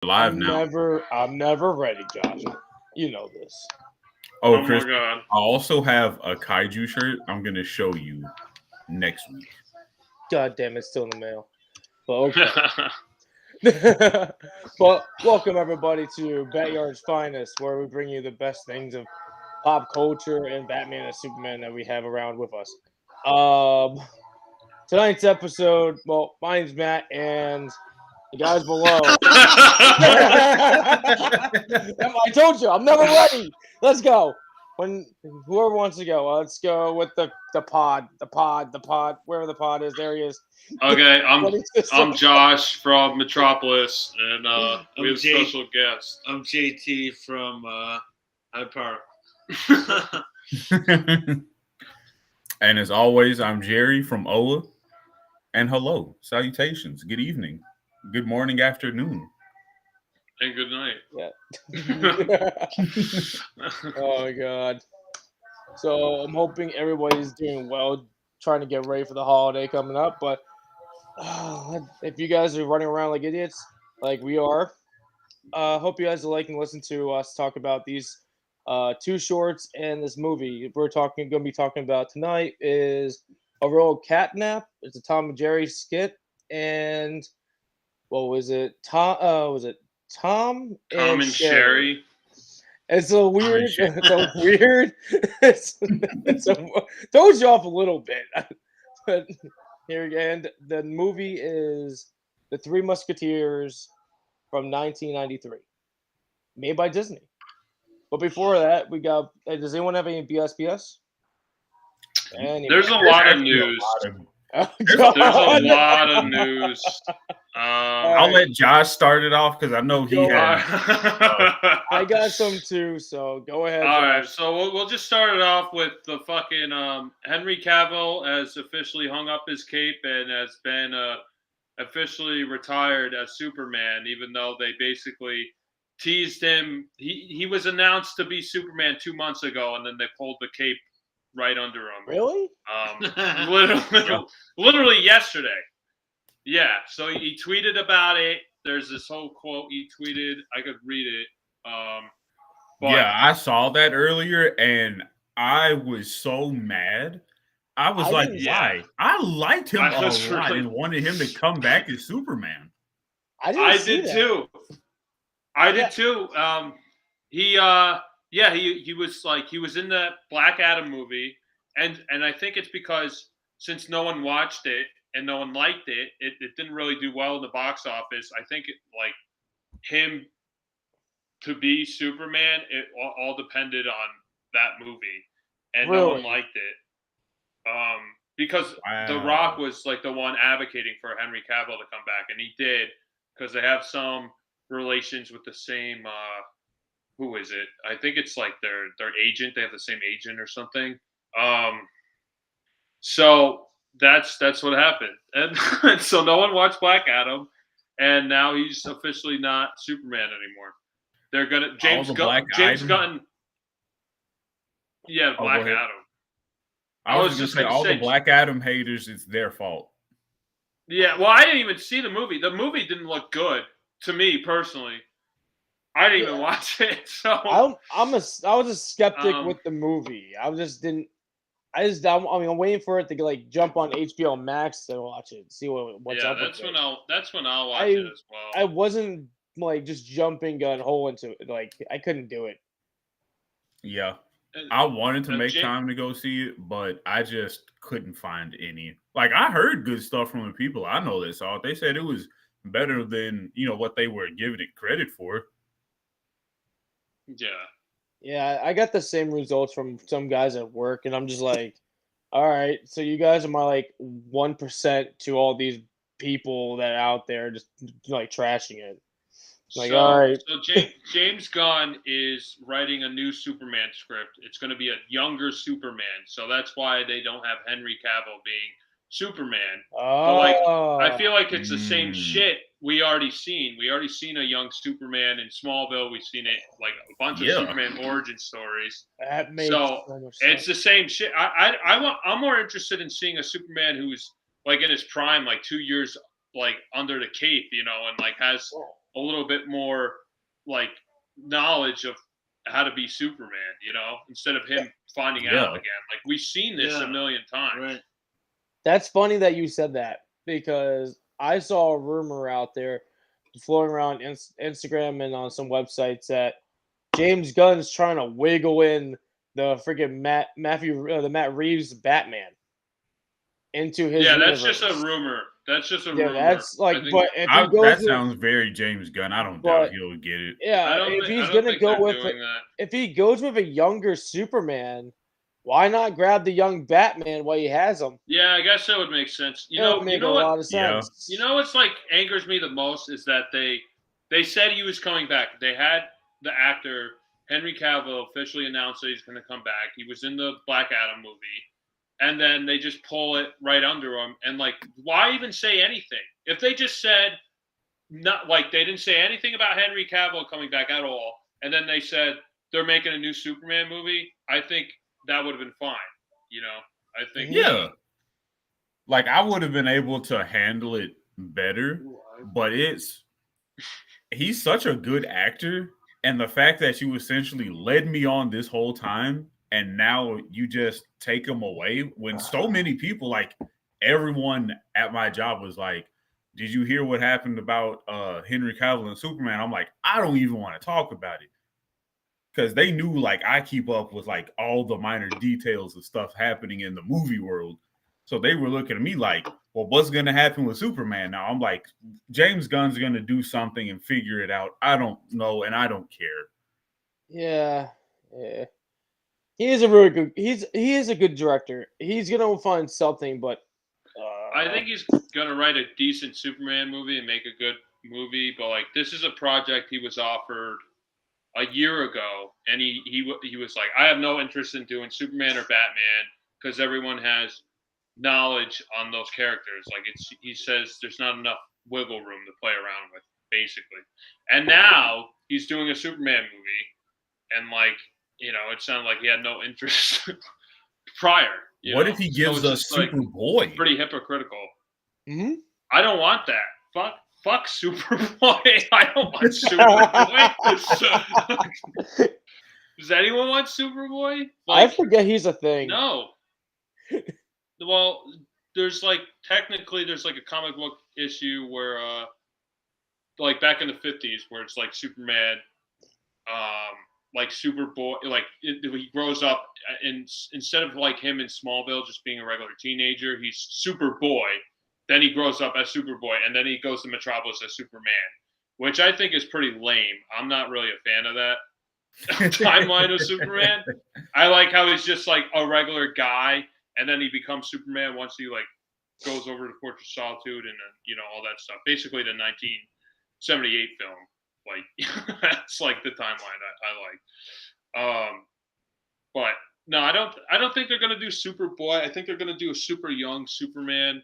Live now. I'm never ready, Josh. You know this. Oh, Oh Chris, my god. I also have a kaiju shirt I'm going to show you next week. God damn, it's still in the mail. But okay. But welcome everybody to Batyards Finest, where we bring you the best things of pop culture and Batman and Superman that we have around with us. Tonight's episode, well, my name's Matt, and the guys below. I told you, I'm never ready. Let's go. When whoever wants to go, let's go with the pod, wherever the pod is. There he is. Okay, I'm Josh from Metropolis, and we have a special guest. I'm JT from Hyde Park. And as always, I'm Jerry from OA. And hello, salutations, good evening, good morning, afternoon. And good night. Yeah. Oh my god. So I'm hoping everybody's doing well, trying to get ready for the holiday coming up. But if you guys are running around like idiots, like we are, hope you guys are liking to listen to us talk about these two shorts and this movie. We're going to be talking about tonight is a real catnap. It's a Tom and Jerry skit, and what was it? Tom and Cherie. It's a weird. It's throws you off a little bit. But here again, the movie is the Three Musketeers from 1993, made by Disney. But before that, we got. Does anyone have any BSBS? Anyway. There's a lot of news. There's a lot of news. I'll let Josh start it off because I know he has. I got some too, so go ahead. All right, so we'll just start it off with the fucking Henry Cavill has officially hung up his cape and has been officially retired as Superman, even though they basically teased him. He was announced to be Superman 2 months ago, and then they pulled the cape right under him. Really? Literally yesterday. Yeah. So he tweeted about it. There's this whole quote he tweeted. I could read it. Yeah, I saw that earlier, and I was so mad. I was like, why? I liked him a lot and wanted him to come back as Superman. I did too. He was like he was in the Black Adam movie, and I think it's because since no one watched it and no one liked it, it didn't really do well in the box office. I think him to be Superman, it all depended on that movie, and no one liked it. Because The Rock was like the one advocating for Henry Cavill to come back, and he did because they have some relations with the same. Who is it? I think it's like their agent. They have the same agent or something. So that's what happened, and so no one watched Black Adam, and now he's officially not Superman anymore. They're gonna James Gunn. Yeah, Black Adam. I was just saying all the Black Adam haters. It's their fault. Yeah, well, I didn't even see the movie. The movie didn't look good to me personally. I didn't even watch it. So I was a skeptic with the movie. I'm waiting for it to like jump on HBO Max to watch it, see what's up. That's when I'll watch it as well. I wasn't like just jumping gun hole into it. Like I couldn't do it. Yeah, I wanted to make time to go see it, but I just couldn't find any. Like I heard good stuff from the people I know that saw it. They said it was better than what they were giving it credit for. Yeah, I got the same results from some guys at work, and I'm just like, all right, so you guys are my like 1% to all these people that are out there just like trashing it. Like, all right. So James Gunn is writing a new Superman script. It's going to be a younger Superman, so that's why they don't have Henry Cavill being Superman. Oh. But I feel like it's the same shit we already seen. We already seen a young Superman in Smallville. We've seen it like a bunch of Superman origin stories. That makes so much sense. It's the same shit. I'm more interested in seeing a Superman who's like in his prime, like 2 years like under the cape, and like has a little bit more like knowledge of how to be Superman, instead of him finding out again. Like we've seen this a million times. Right. That's funny that you said that because I saw a rumor out there floating around Instagram and on some websites that James Gunn's trying to wiggle in the freaking Matt Reeves Batman into his universe. That's just a rumor. That's just a rumor. That's like, but if he goes that sounds very James Gunn. I don't doubt he'll get it. Yeah, if he's gonna go with if he goes with a younger Superman, why not grab the young Batman while he has him? Yeah, I guess that would make sense. It would make a lot of sense. You know what's like angers me the most is that they said he was coming back. They had the actor Henry Cavill officially announced that he's going to come back. He was in the Black Adam movie. And then they just pull it right under him. And, like, why even say anything? If they just said, not like they didn't say anything about Henry Cavill coming back at all, and then they said they're making a new Superman movie, I think that would have been fine. I think. Yeah. Like, I would have been able to handle it better, but he's such a good actor. And the fact that you essentially led me on this whole time, and now you just take him away when so many people, like everyone at my job was like, did you hear what happened about Henry Cavill and Superman? I'm like, I don't even want to talk about it. Because they knew, like, I keep up with, like, all the minor details of stuff happening in the movie world. So they were looking at me like, well, what's going to happen with Superman now? I'm like, James Gunn's going to do something and figure it out. I don't know, and I don't care. Yeah. He is a really good. He is a good director. He's gonna find something, but I think he's gonna write a decent Superman movie and make a good movie. But like, this is a project he was offered a year ago, and he was like, I have no interest in doing Superman or Batman because everyone has knowledge on those characters. Like he says there's not enough wiggle room to play around with, basically. And now he's doing a Superman movie, and like. It sounded like he had no interest prior. What if he gives us Superboy? Pretty hypocritical. Mm-hmm. I don't want that. Fuck Superboy. I don't want Superboy. Does anyone want Superboy? I forget he's a thing. No. Well, there's technically a comic book issue where like back in the 50s where it's like Superman like Superboy, he grows up and instead of like him in Smallville just being a regular teenager, he's Superboy. Then he grows up as Superboy, and then he goes to Metropolis as Superman, which I think is pretty lame. I'm not really a fan of that timeline of Superman. I like how he's just like a regular guy, and then he becomes Superman once he like goes over to Fortress of Solitude and all that stuff. Basically, the 1978 film. Like that's like the timeline I like. But no, I don't think they're gonna do Superboy. I think they're gonna do a super young Superman.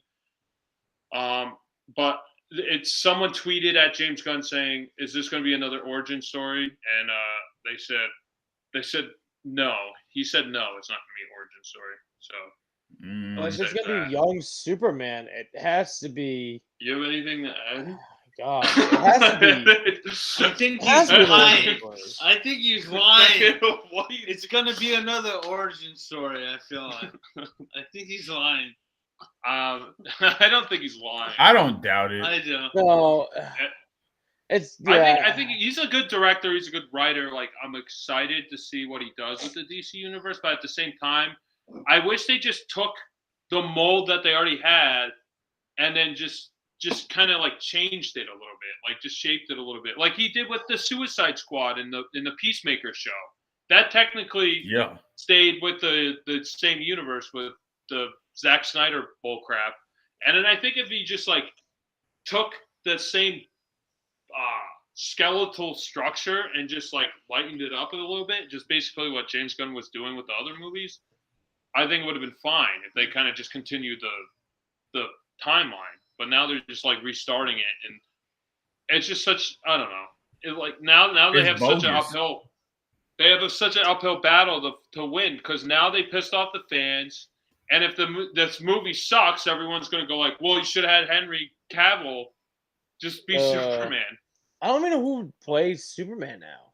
But it's someone tweeted at James Gunn saying, "Is this gonna be another origin story?" And they said no. He said no, it's not gonna be an origin story. So if it's gonna be young Superman, it has to be. You have anything to add? God, it has to be. I think he's lying. I think he's lying. It's gonna be another origin story. I feel like. I think he's lying. I don't think he's lying. I don't doubt it. I do. No, it's. Yeah. I think he's a good director. He's a good writer. Like I'm excited to see what he does with the DC universe, but at the same time, I wish they just took the mold that they already had, and then just kind of like changed it a little bit, like just shaped it a little bit, like he did with the Suicide Squad in the Peacemaker show. That technically stayed with the same universe with the Zack Snyder bullcrap. And then I think if he just like took the same skeletal structure and just like lightened it up a little bit, just basically what James Gunn was doing with the other movies, I think it would have been fine if they kind of just continued the timeline. But now they're just like restarting it, and it's just such I don't know. It like now they have such an uphill. They have such an uphill battle to win because now they pissed off the fans, and if this movie sucks, everyone's going to go like, "Well, you should have had Henry Cavill just be Superman." I don't even know who plays Superman now.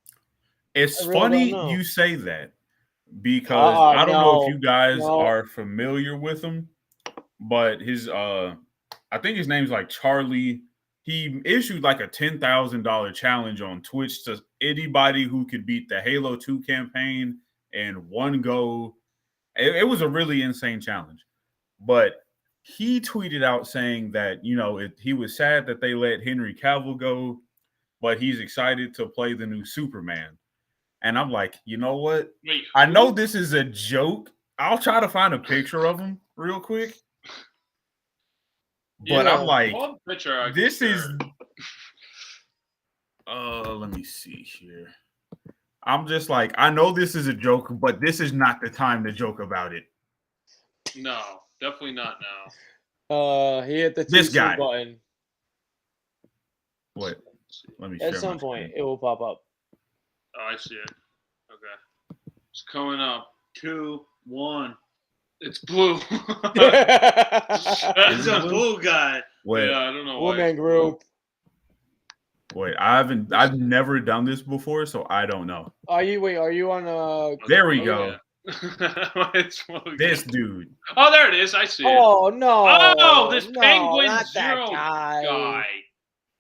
It's really funny don't know. you say that because I don't know if you guys no. are familiar with him, but his I think his name's like Charlie. He issued like a $10,000 challenge on Twitch to anybody who could beat the Halo 2 campaign in one go. It was a really insane challenge. But he tweeted out saying that, you know, he was sad that they let Henry Cavill go, but he's excited to play the new Superman. And I'm like, you know what? Wait, I know this is a joke. I'll try to find a picture of him real quick. But I'm like, this is. Let me see here. I'm just like, I know this is a joke, but this is not the time to joke about it. No, definitely not now. He hit the this TC guy button. What? Let me. At some point, it will pop up. Oh, I see it. Okay, it's coming up. 2, 1. It's blue. It's a blue guy. Wait, yeah, I don't know. Woman group. Wait, I've never done this before, so I don't know. Are you on There we go. It's This dude. Oh, there it is. I see it. Oh no! Oh, this Penguin not Zero that guy.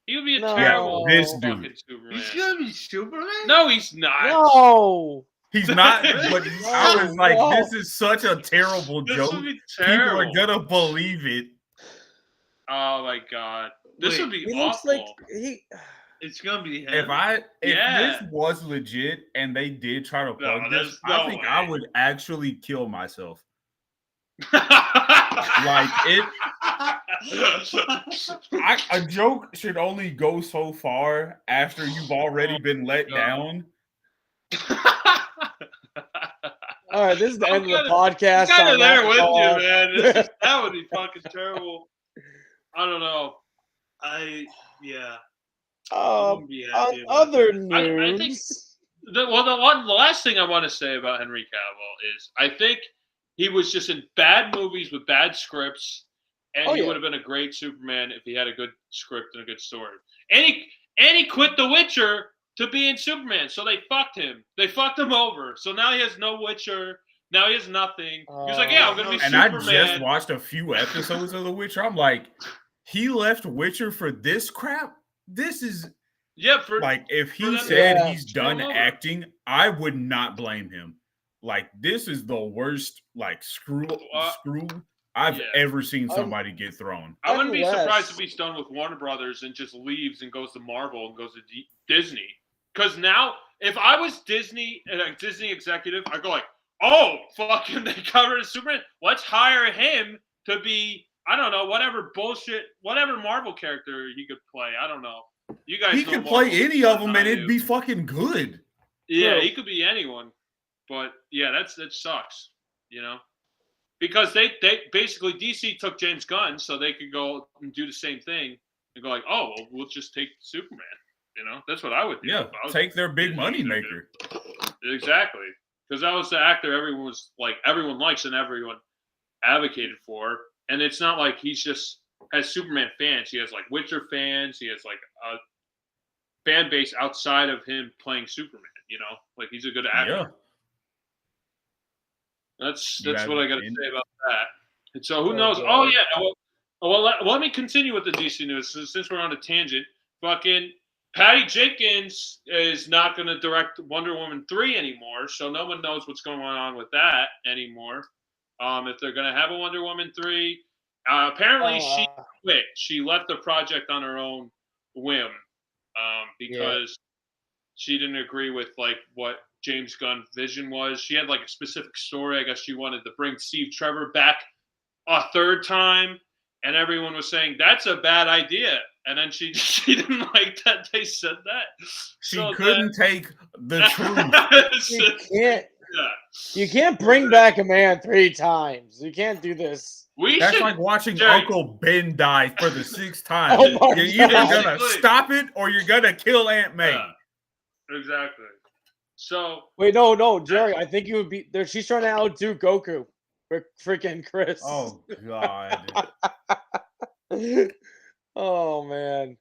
He would be a No. terrible This fucking dude. Superman. He's gonna be Superman? No, he's not. No. He's not, but I was like, No. this is such a terrible This joke. would be People terrible. are gonna believe it. Oh my god, this would be He awful. looks like he. It's gonna be him. If Yeah. this was legit and they did try to plug there's this, no I think way. I would actually kill myself. like it. A joke should only go so far after you've already been let down. All right, this is the end of the I'm podcast. kind on of there that with call. you, man. That would be fucking terrible. I don't know. Yeah. On on other I think news, the last thing I want to say about Henry Cavill is I think he was just in bad movies with bad scripts, and he would have been a great Superman if he had a good script and a good story. And he quit The Witcher to be in Superman, so they fucked him. They fucked him over. So now he has no Witcher. Now he has nothing. He was like, yeah, I'm gonna be Superman. And I just watched a few episodes of The Witcher. I'm like, he left Witcher for this crap? This is like if he said he's done acting, I would not blame him. Like this is the worst like screw I've ever seen somebody get thrown. I wouldn't be surprised if he's done with Warner Brothers and just leaves and goes to Marvel and goes to Disney. Because now, if I was Disney executive, I'd go like, oh, fucking they covered Superman. Let's hire him to be, I don't know, whatever bullshit, whatever Marvel character he could play. I don't know. You guys he could play any of them and it'd be fucking good. Yeah, he could be anyone. But yeah, that sucks, you know? Because they basically DC took James Gunn so they could go and do the same thing and go like, oh, well, we'll just take Superman. You know, that's what I would do. Yeah, take their big money maker. Exactly. Because that was the actor everyone likes and everyone advocated for. And it's not like he's just has Superman fans. He has like Witcher fans. He has like a fan base outside of him playing Superman, you know? Like he's a good actor. Yeah. That's what I got to say about that. And so who knows? Oh, yeah. Well, let me continue with the DC news since we're on a tangent. Fucking Patty Jenkins is not going to direct Wonder Woman 3 anymore, so no one knows what's going on with that anymore. If they're going to have a Wonder Woman 3, apparently she quit. She left the project on her own whim because she didn't agree with like what James Gunn's vision was. She had like a specific story. I guess she wanted to bring Steve Trevor back a third time, and everyone was saying that's a bad idea. And then she didn't like that they said that. She couldn't take the truth. You can't bring back a man 3 times. You can't do this. That's like watching Uncle Ben die for the 6th time. You're either gonna stop it or you're gonna kill Aunt May. Yeah, exactly. So wait, no, Jerry. I think you would be there. She's trying to outdo Goku for freaking Chris. Oh God. Oh man.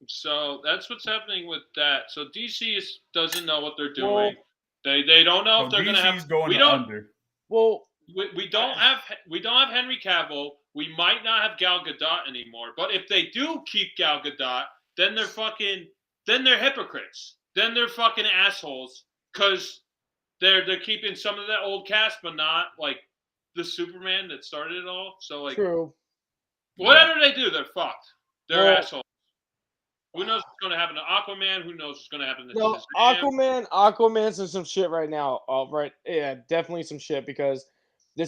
So that's what's happening with that. So DC doesn't know what they're doing. They don't know if they're going to have. We don't. Well, we don't have Henry Cavill. We might not have Gal Gadot anymore. But if they do keep Gal Gadot, then they're hypocrites. Then they're fucking assholes because they're keeping some of that old cast, but not like the Superman that started it all. So like, true. Whatever they do, they're fucked. They're assholes. Who knows what's going to happen to Aquaman? Who knows what's going to happen to Shazam? Aquaman's in some shit right now. Right, yeah, definitely some shit because the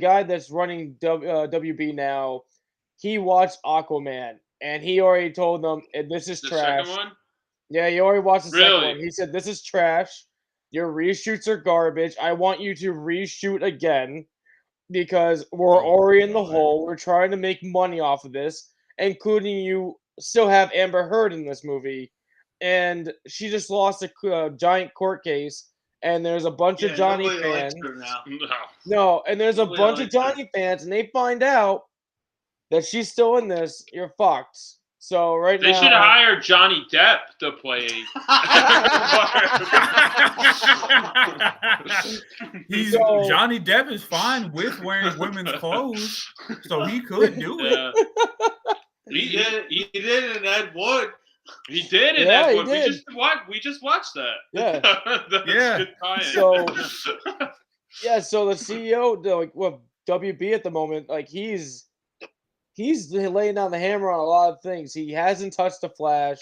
guy that's running WB now, he watched Aquaman and he already told them this is trash. Second one? Yeah, he already watched the second one. He said this is trash. Your reshoots are garbage. I want you to reshoot again because we're already in the hole. We're trying to make money off of this, including you. Still have Amber Heard in this movie, and she just lost a giant court case, and there's a bunch of Johnny fans. No, and there's a bunch of Johnny fans, and they find out that she's still in this. You're fucked. So now they should hire Johnny Depp to play. Johnny Depp is fine with wearing women's clothes, so he could do it. He did in Ed Wood. He did in Ed Wood. We just watched that. Yeah. Good tie-in. So the CEO, WB at the moment, like he's laying down the hammer on a lot of things. He hasn't touched the Flash.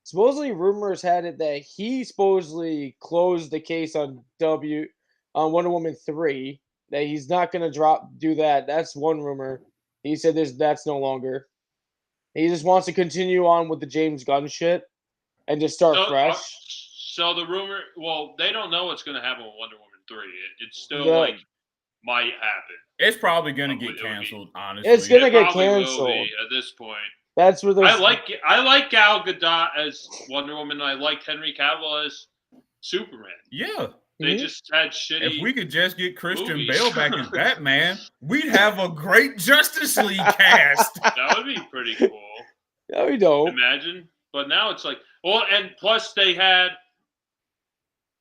Supposedly, rumors had it that he supposedly closed the case on Wonder Woman 3. That he's not going to do that. That's one rumor. He said that's no longer. He just wants to continue on with the James Gunn shit and just start fresh. So the rumor, they don't know what's going to happen with Wonder Woman 3. It's still might happen. It's probably going to get canceled, honestly. It's going to get canceled at this point. That's where I like Gal Gadot as Wonder Woman. I liked Henry Cavill as Superman. Yeah. They just had shitty. If we could just get Christian Bale back as Batman, we'd have a great Justice League cast. That would be pretty cool. Yeah, we don't. Imagine. But now it's like, and plus they had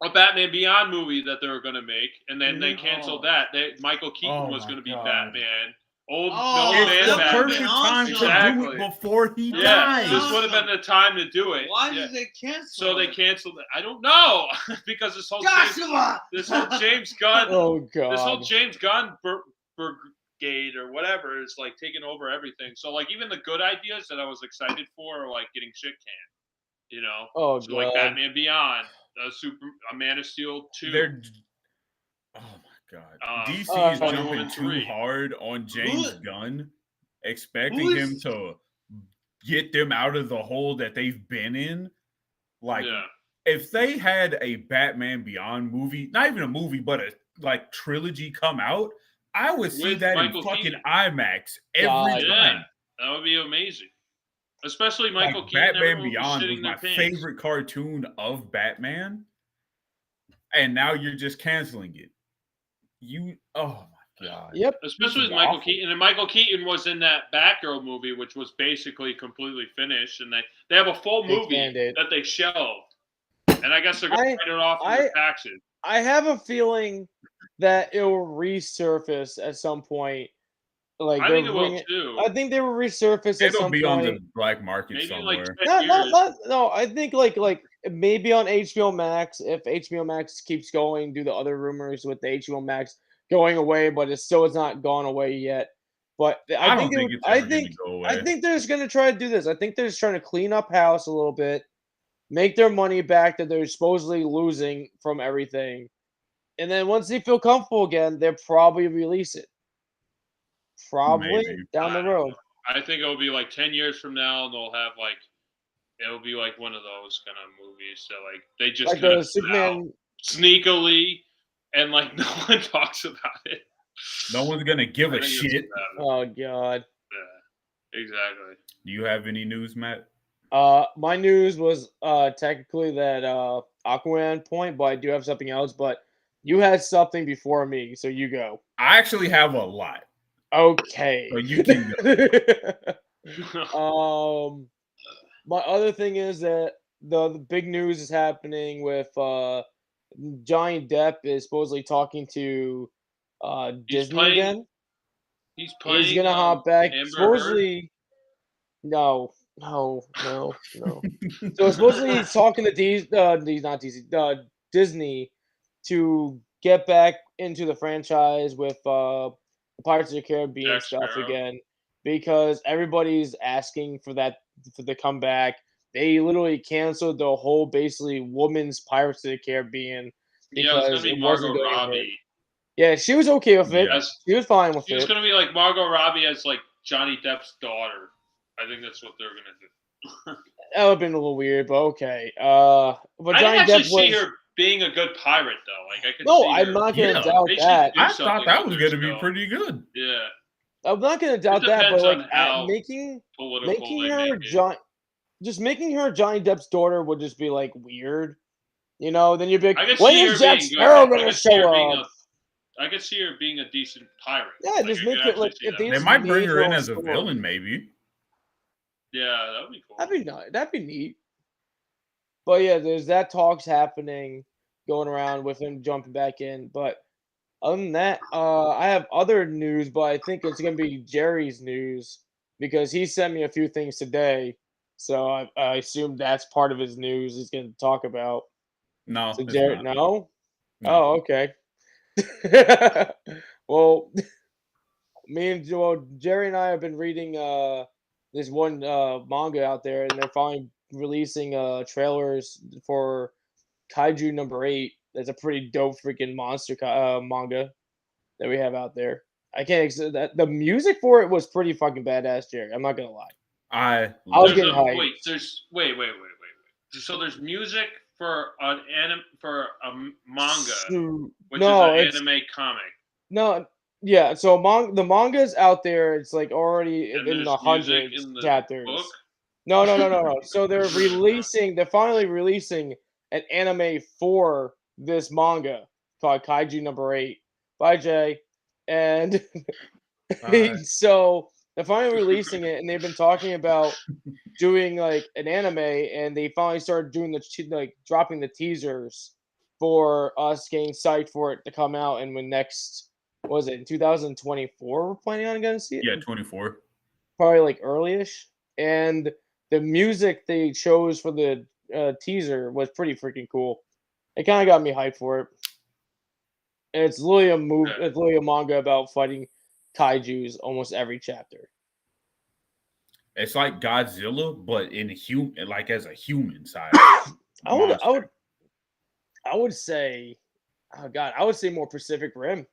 a Batman Beyond movie that they were going to make, and then they canceled that. Michael Keaton was going to be Batman. It's the perfect time to do it before he dies. This would have been the time to do it. Why did they cancel? So they canceled it. I don't know because this whole James Gunn, this whole James Gunn brigade or whatever is like taking over everything. So like even the good ideas that I was excited for are like getting shit canned. So like Batman Beyond, a Man of Steel 2. Oh my God. DC is jumping too hard on James Gunn, expecting him to get them out of the hole that they've been in. Like, if they had a Batman Beyond movie, not even a movie, but a trilogy come out, I would see that Michael in fucking Keaton. IMAX every time. That would be amazing. Especially Michael Keaton. Batman Beyond was my favorite cartoon of Batman. And now you're just canceling it. Oh my God. Yep. Especially with Michael Keaton. And Michael Keaton was in that Batgirl movie, which was basically completely finished. And they have a full movie that they shelved. And I guess they're going to write it off for taxes. I have a feeling that it will resurface at some point. Like I think it will too. I think they will resurface at some point. It'll be on the black market somewhere. No, I think like maybe on HBO Max, if HBO Max keeps going, do the other rumors with the HBO Max going away, but it still has not gone away yet. But I think they're just gonna try to do this. I think they're just trying to clean up house a little bit, make their money back that they're supposedly losing from everything. And then once they feel comfortable again, they'll probably release it. Probably down the road. I think it'll be like 10 years from now, and they'll have it'll be like one of those kind of movies. So like they just like the Superman sneakily, and like no one talks about it. No one's gonna give a shit. Oh God. Yeah, exactly. Do you have any news, Matt? My news was technically that Aquaman point, but I do have something else. But you had something before me, so you go. I actually have a lot. Okay. So you can go. my other thing is that the big news is happening with Johnny Depp is supposedly talking to Disney again. He's playing. He's gonna hop back. Amber Supposedly, no. So supposedly he's talking to Disney to get back into the franchise with Pirates of the Caribbean Jack stuff Sparrow. again because everybody's asking for the comeback. They literally canceled the whole basically women's Pirates of the Caribbean because it was it wasn't Margot going Robbie. right. Yeah, she was okay with it. Yes. She was fine with She it. was going to be like Margot Robbie as like Johnny Depp's daughter. I think that's what they're going to do. That would have been a little weird, but okay. But I Johnny can actually Depp see was. her being a good pirate, though. Like I could No, see I'm her. not going to Yeah. doubt They should that. do I thought something that with was her going to be still. pretty good. Yeah. I'm not going to doubt that, but depends like on how making Political they her make it. just making her Johnny Depp's daughter would just be like weird, you know. Then you'd be I like, could when see is her Jack being good. Sparrow I going to could see her show being up? I could see her being a decent pirate. Yeah, just I make could it like actually see if that. they They just might bring made her in own as a story. villain, maybe. Yeah, that would be cool. That'd be nice. That'd be neat. But yeah, there's that talks happening going around with him jumping back in. But other than that, I have other news, but I think it's gonna be Jerry's news because he sent me a few things today. So I assume that's part of his news he's gonna talk about. No, So it's Jerry, not. no? No. Oh, okay. Well, Jerry and I have been reading this one manga out there, and they're finally releasing trailers for Kaiju #8. That's a pretty dope freaking monster manga that we have out there. I can't that the music for it was pretty fucking badass, Jerry. I'm not gonna lie. I was love getting it. hyped. Wait. So there's music for a manga, which is an anime comic. No, yeah. So the manga's out there. It's like already And in there's the music hundreds in the chapters. book? No. So they're finally releasing an anime for this manga called Kaiju #8 by Jay. And so they're finally releasing it, and they've been talking about doing like an anime, and they finally started doing dropping the teasers for us getting psyched for it to come out. And when next was it in 2024 we're planning on going to see it? Yeah, 24. Probably like early-ish. And the music they chose for the teaser was pretty freaking cool. It kind of got me hyped for it. And it's literally a movie. It's literally a manga about fighting kaijus almost every chapter. It's like Godzilla, but in like as a human side. I would say, oh god, I would say more Pacific Rim.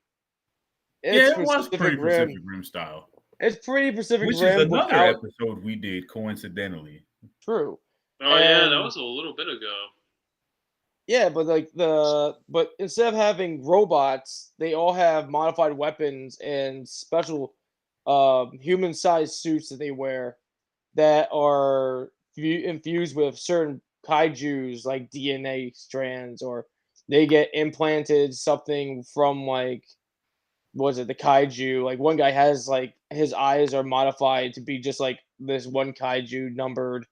It was pretty Pacific Rim style. It's pretty Pacific Which Rim. Which is another episode we did coincidentally. True. Oh yeah, that was a little bit ago. Yeah, but instead of having robots, they all have modified weapons and special human-sized suits that they wear that are infused with certain kaijus like DNA strands, or they get implanted something from like the kaiju. Like one guy has like his eyes are modified to be just like this one kaiju numbered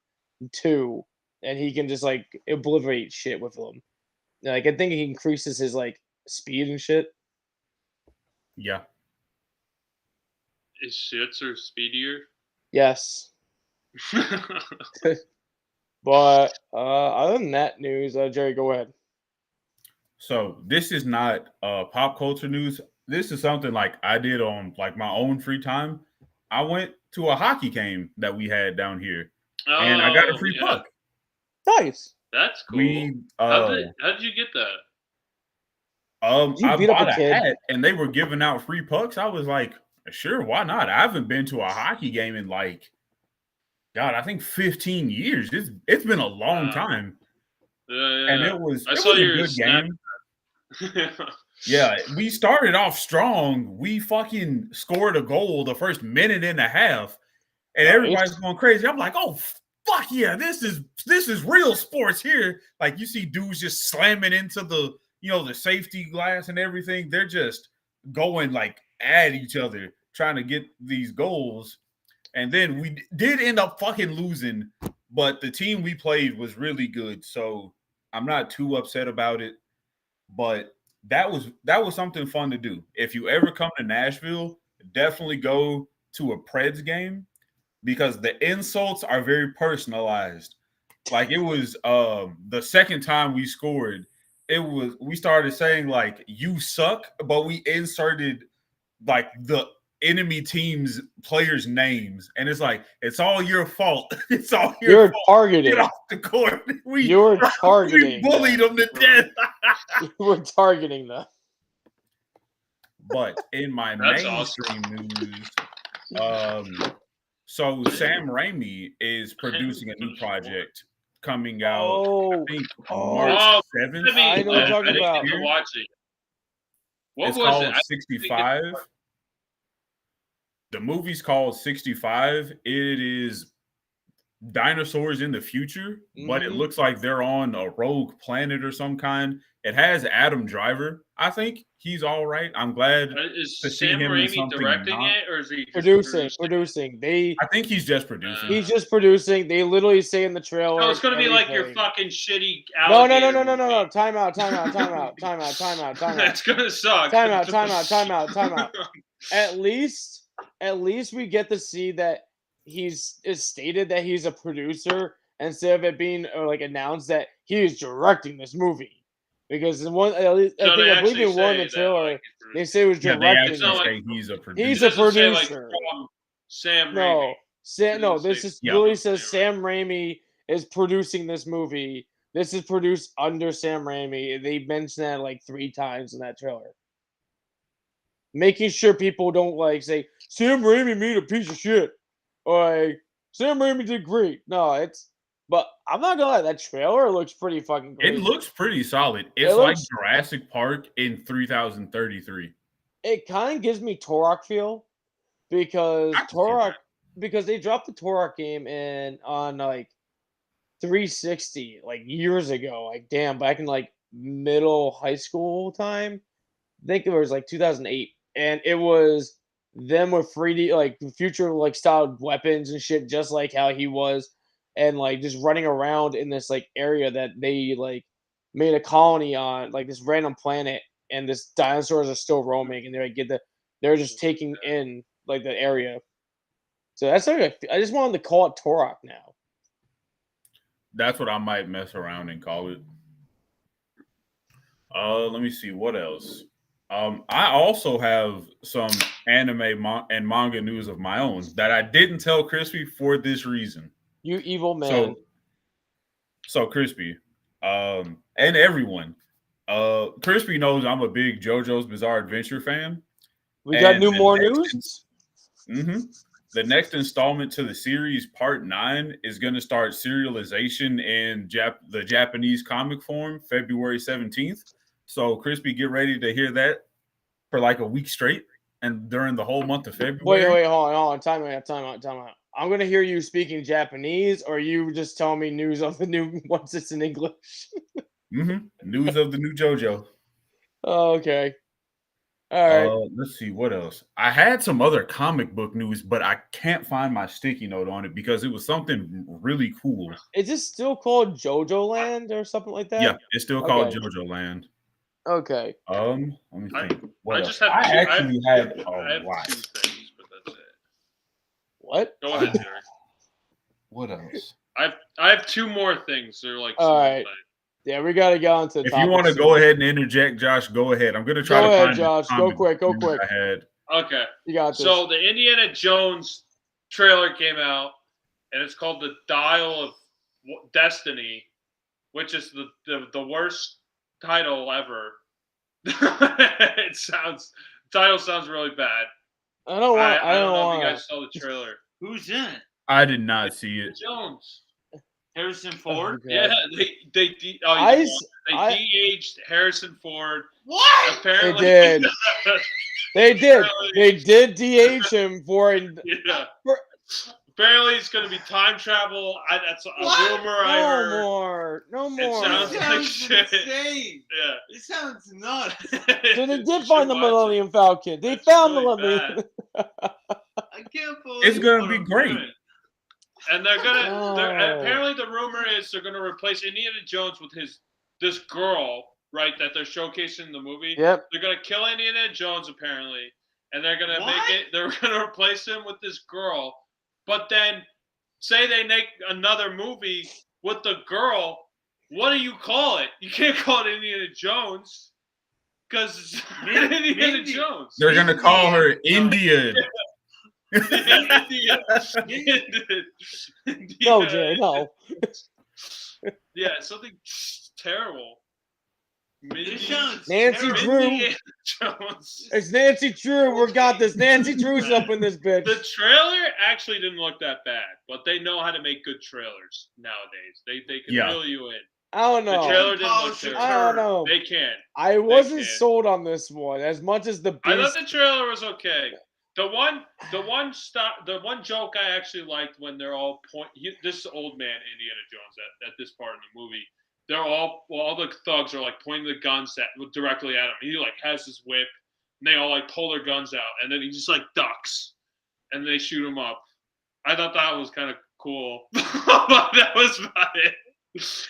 2, and he can just like obliterate shit with them. Like I think he increases his like speed and shit. Yeah. His shits are speedier? Yes. But other than that news, Jerry, go ahead. So this is not pop culture news. This is something like I did on like my own free time. I went to a hockey game that we had down here, and I got a free puck. Nice. That's cool. How did you get that? I bought a hat, and they were giving out free pucks. I was like, sure, why not? I haven't been to a hockey game in like, God, I think 15 years. It's been a long time. And it was a good game. Yeah, we started off strong. We fucking scored a goal the first minute and a half, and everybody's going crazy. I'm like, oh fuck yeah, this is real sports here. Like you see dudes just slamming into the the safety glass and everything. They're just going like at each other trying to get these goals. And then we did end up fucking losing, but the team we played was really good, so I'm not too upset about it. But that was something fun to do. If you ever come to Nashville, definitely go to a Preds game because the insults are very personalized. Like it was the second time we scored, we started saying like you suck, but we inserted like the enemy team's players' names, and it's like it's all your fault. It's all your fault. Targeting. Get off the court. You're targeting. We bullied them to death. You were targeting them. But in my mainstream news, so Sam Raimi is producing a new project coming out. I think March 7th. I know what you're talking about. Watch it. It's called 65. The movie's called 65. It is dinosaurs in the future, but it looks like they're on a rogue planet or some kind. It has Adam Driver. I think he's all right. I'm glad to see him in something. Directing it, or is he producing? I think he's just producing. He's just producing. They literally say in the trailer. No, it's going to be like your fucking shitty. No. Time out. That's going to suck. Time out. At least we get to see that it's stated that he's a producer instead of it being like announced that he is directing this movie. Because in one, I believe in one the trailer, they say it was directing. He's a producer. He's a producer. Sam Raimi. This literally says Sam Raimi is producing this movie. This is produced under Sam Raimi. They mentioned that like 3 times in that trailer. Making sure people don't like say Sam Raimi made a piece of shit. Or like, Sam Raimi did great. No, but I'm not gonna lie, that trailer looks pretty fucking great. It looks pretty solid. It's like Jurassic Park in 3033. It kind of gives me Turok feel because they dropped the Turok game on like 360 like years ago. Like damn, back in like middle high school time. I think it was like 2008, and it was them with 3D like future like styled weapons and shit, just like how he was. And like just running around in this like area that they like made a colony on, like this random planet, and this dinosaurs are still roaming, and they're just taking in like the area. So that's like I just wanted to call it Turok now. That's what I might mess around and call it. Let me see what else. I also have some anime and manga news of my own that I didn't tell Crispy for this reason. You evil man. So Crispy, and everyone, Crispy knows I'm a big JoJo's Bizarre Adventure fan. We got more news? The next installment to the series, Part 9, is going to start serialization in the Japanese comic form, February 17th. So, Crispy, get ready to hear that for like a week straight and during the whole month of February. Wait, hold on. Time out. I'm going to hear you speaking Japanese, or you just tell me news of the new once it's in English. News of the new JoJo. Oh, okay. All right. Let's see what else. I had some other comic book news, but I can't find my sticky note on it because it was something really cool. Is this still called JoJo Land or something like that? Yeah, it's still called JoJo Land. Okay. Let me think. I have 2 things, but that's it. What? Go ahead, Jerry. What else? I have 2 more things. They're like all right. Yeah, we got to get on to the If you want to go ahead and interject, Josh, go ahead. I'm going to try to find Josh. Go quick. Okay. You got this. So the Indiana Jones trailer came out, and it's called The Dial of Destiny, which is the worst title ever. Title sounds really bad. I don't know if you guys saw the trailer. Who's in it? I did not see it. Jones. Harrison Ford? Yeah, they de-aged Harrison Ford. What? Apparently, they did. They did de-age him for. Yeah. Apparently, it's going to be time travel. That's a rumor I heard. No more. It sounds like shit. Insane. Yeah. It sounds nuts. So they did find the Millennium Falcon. They found the Millennium. I can't believe it's going to be great. And they're gonna. Apparently, the rumor is they're gonna replace Indiana Jones with this girl, right? That they're showcasing in the movie. Yep. They're gonna kill Indiana Jones apparently, and they're gonna make it. They're gonna replace him with this girl. But then, say they make another movie with the girl. What do you call it? You can't call it Indiana Jones. Because it's Indiana Jones. They're gonna call her Indian. No, Jerry, no. Yeah, something terrible. Nancy Drew. It's Nancy Drew. We got this. Nancy Drew's up in this bitch. The trailer actually didn't look that bad, but they know how to make good trailers nowadays. They can reel you in. I don't know. The trailer didn't look terrible. I don't know. They can. I wasn't sold on this one as much as the Beast. I thought the trailer was okay. The one joke I actually liked when they're all this old man Indiana Jones at this part in the movie. They're all the thugs are like pointing the guns directly at him. He like has his whip, and they all like pull their guns out, and then he just like ducks, and they shoot him up. I thought that was kind of cool, but that was about it.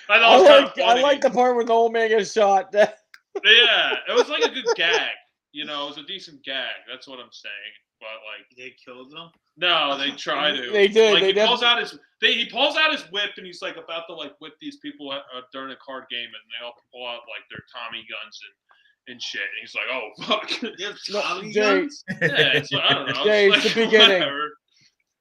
I like the part where the old man gets shot. Yeah, it was like a good gag. You know, it was a decent gag. That's what I'm saying. But like, they killed him. No, they try to. They did. Like, he pulls out his whip and he's like about to like whip these people during a card game, and they all pull out like their Tommy guns and shit. And he's like, "Oh fuck, you have Tommy guns?" Yeah, it's like, I don't know. Jay, it's like, the beginning. Whatever.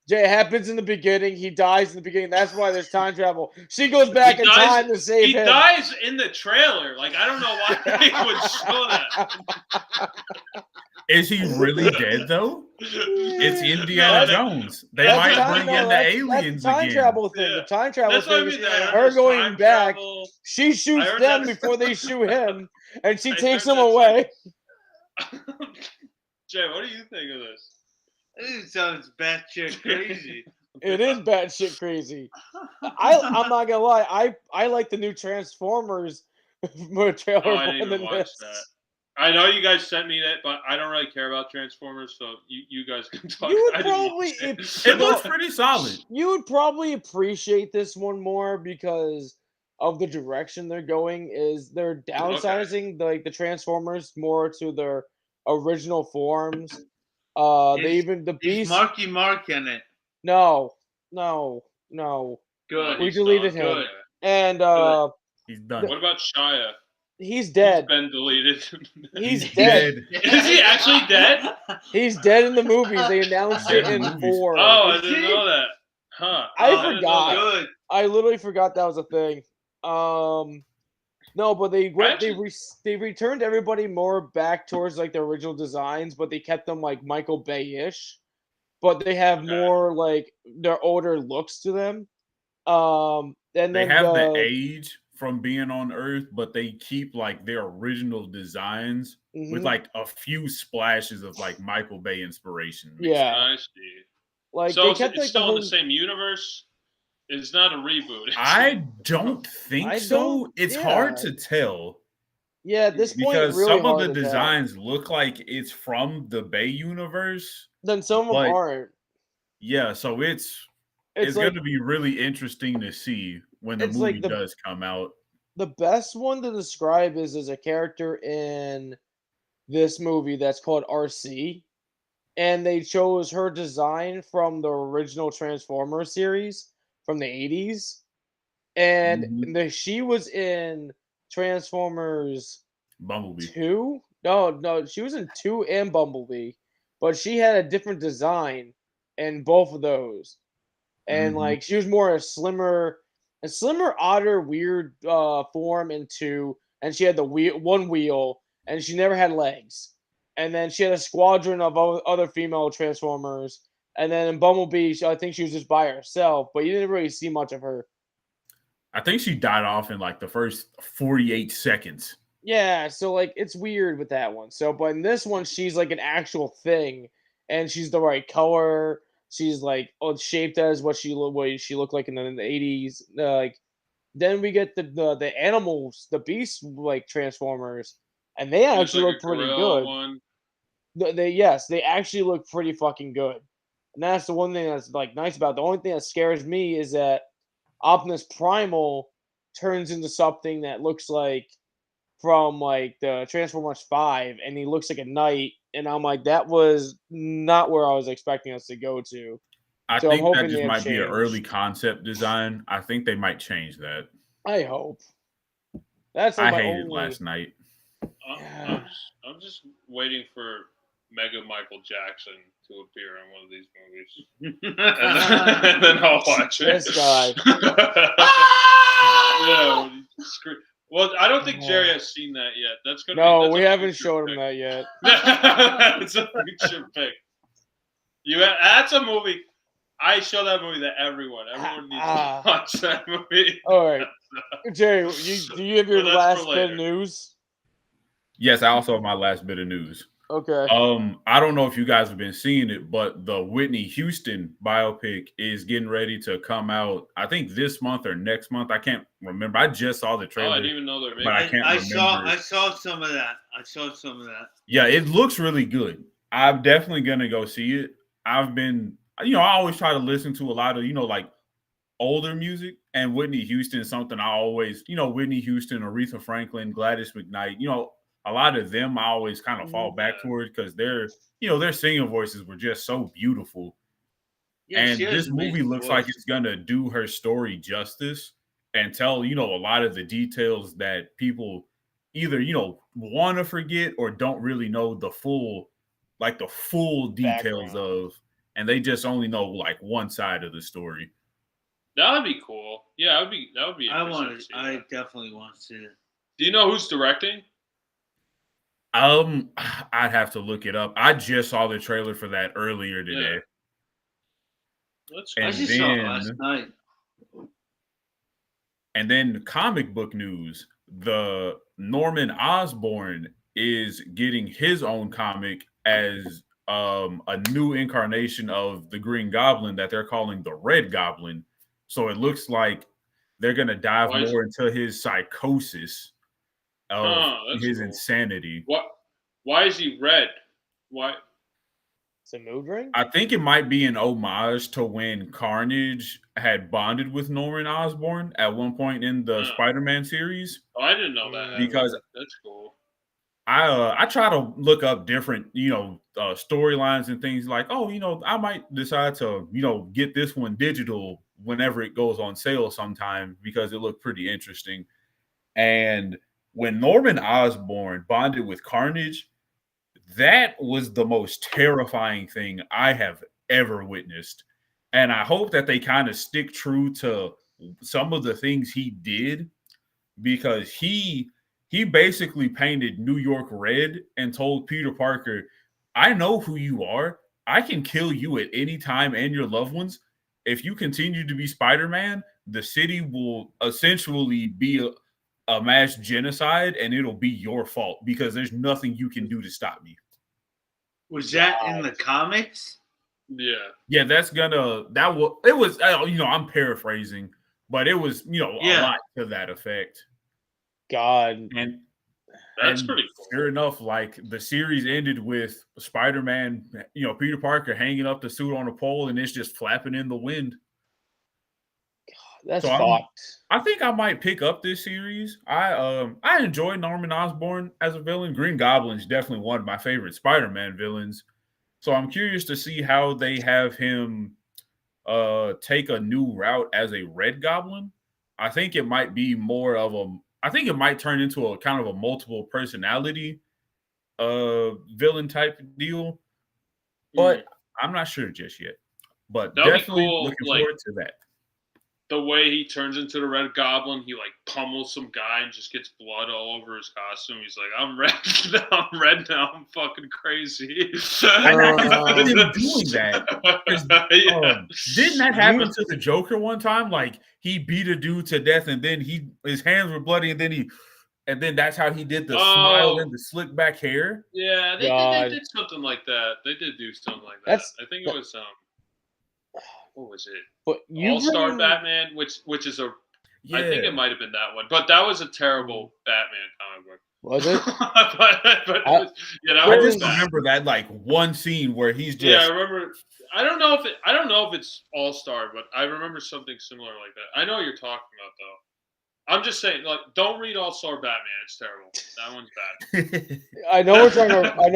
Jay, it happens in the beginning. He dies in the beginning. That's why there's time travel. She goes back in time to save him. He dies in the trailer. Like, I don't know why they would show that. Is he really dead though? It's Indiana Jones. They might bring in the aliens that's the time travel thing. Yeah. The time travel thing is her going back. Travel. She shoots them before they shoot him, and she takes them away. Jay, what do you think of this? It sounds batshit crazy. It is batshit crazy. I'm not gonna lie. I like the new Transformers trailer. Oh, I didn't even watch that. I know you guys sent me that, but I don't really care about Transformers, so you guys can talk. You would probably it looks pretty solid. You would probably appreciate this one more because of the direction they're going. Is they're downsizing the Transformers more to their original forms. The Beast. Marky Mark in it. No. Good. We deleted him. Good. And he's done. What about Shia? He's dead. He's been deleted. He's dead. Is he actually dead? He's dead in the movies. They announced it in 4. Oh, I didn't know that. Huh. I forgot. I literally forgot that was a thing. No, but they returned everybody more back towards like their original designs, but they kept them like Michael Bay-ish. But they have more like their older looks to them. And then they have the age from being on Earth, but they keep like their original designs with like a few splashes of like Michael Bay inspiration. Yeah, I see. Like so it's still in the same universe. It's not a reboot. I don't think so. It's hard to tell. Yeah, at this point, because really some of the designs look like it's from the Bay universe. Then some of them aren't. Yeah, so it's like, going to be really interesting to see when the movie does come out. The best one to describe is a character in this movie that's called RC, and they chose her design from the original Transformers series from the 80s, and she was in Transformers Bumblebee 2. No, she was in 2 and Bumblebee, but she had a different design in both of those. And like she was more a slimmer, odder, weird form in 2, and she had the one wheel, and she never had legs. And then she had a squadron of other female Transformers. And then in Bumblebee, I think she was just by herself, but you didn't really see much of her. I think she died off in like the first 48 seconds. Yeah, so like it's weird with that one. So, but in this one, she's like an actual thing, and she's the right color. She's like shaped as what she looked like in the 80s. Like then we get the animals, the beast like Transformers, and they actually look pretty good. They actually look pretty fucking good. And that's the one thing that's like nice about it. The only thing that scares me is that Optimus Primal turns into something that looks like from like the Transformers 5, and he looks like a knight, and I'm like, that was not where I was expecting us to go to. I So I'm think that hoping just they might be an early changed. concept design. I think they might change that. I hope. That's like I my hated only. last night. I'm just waiting for Mega Michael Jackson to appear in one of these movies, and then I'll watch it. This guy. Yeah. Well, I don't think Jerry has seen that yet. That's gonna. No, that's we a haven't future showed pick. him that yet. It's a future pick. That's a movie. I show that movie to everyone. Everyone needs to watch that movie. All right, Jerry, do you have your last bit of news? Yes, I also have my last bit of news. Okay. I don't know if you guys have been seeing it, but the Whitney Houston biopic is getting ready to come out. I think this month or next month. I can't remember. I just saw the trailer. Oh, I didn't even know they're making. But I can't remember. I saw some of that. Yeah, it looks really good. I'm definitely gonna go see it. I've been, I always try to listen to a lot of, like older music, and Whitney Houston is something I always, Whitney Houston, Aretha Franklin, Gladys McKnight, a lot of them I always kind of fall back towards because their singing voices were just so beautiful. Yeah, and this movie looks like it's gonna do her story justice and tell, a lot of the details that people either, want to forget or don't really know the full details of, and they just only know like one side of the story. That would be cool. Yeah, that would be. I definitely want to see it. Do you know who's directing? I'd have to look it up. I just saw the trailer for that earlier today. I just saw it last night. And then comic book news: the Norman Osborn is getting his own comic as a new incarnation of the Green Goblin that they're calling the Red Goblin. So it looks like they're gonna dive more into his psychosis of his insanity. What? Why is he red? Why? It's a mood ring? I think it might be an homage to when Carnage had bonded with Norman Osborn at one point in the Spider-Man series. Oh, I didn't know that. Because that's cool. I try to look up different, storylines and things like, I might decide to, get this one digital whenever it goes on sale sometime because it looked pretty interesting. And when Norman Osborn bonded with Carnage, that was the most terrifying thing I have ever witnessed. And I hope that they kind of stick true to some of the things he did, because he basically painted New York red and told Peter Parker, I know who you are. I can kill you at any time and your loved ones. If you continue to be Spider-Man, the city will essentially be a mass genocide, and it'll be your fault because there's nothing you can do to stop me. Was that in the comics? Yeah, I'm paraphrasing, but it was, a lot to that effect. God. And that's pretty cool. Sure enough, like the series ended with Spider-Man, Peter Parker hanging up the suit on a pole and it's just flapping in the wind. That's fucked. I think I might pick up this series. I enjoy Norman Osborn as a villain. Green Goblin is definitely one of my favorite Spider-Man villains. So I'm curious to see how they have him take a new route as a Red Goblin. I think it might be more of I think it might turn into a kind of a multiple personality villain type deal. But I'm not sure just yet. But that'd definitely looking forward to that. The way he turns into the Red Goblin, he like pummels some guy and just gets blood all over his costume. He's like, I'm red now. I'm fucking crazy. I him doing that. Didn't that happen to the Joker one time? Like he beat a dude to death, and then his hands were bloody, and then that's how he did the smile and the slick back hair. Yeah, they did something like that. They did do something like that. I think it was what was it? But All-Star Batman, which is I think it might have been that one. But that was a terrible Batman comic book. Was it? but I just remember that like one scene where he's just. Yeah, I remember. I don't know if it's All-Star, but I remember something similar like that. I know what you're talking about though. I'm just saying, like, don't read All-Star Batman. It's terrible. That one's bad. I know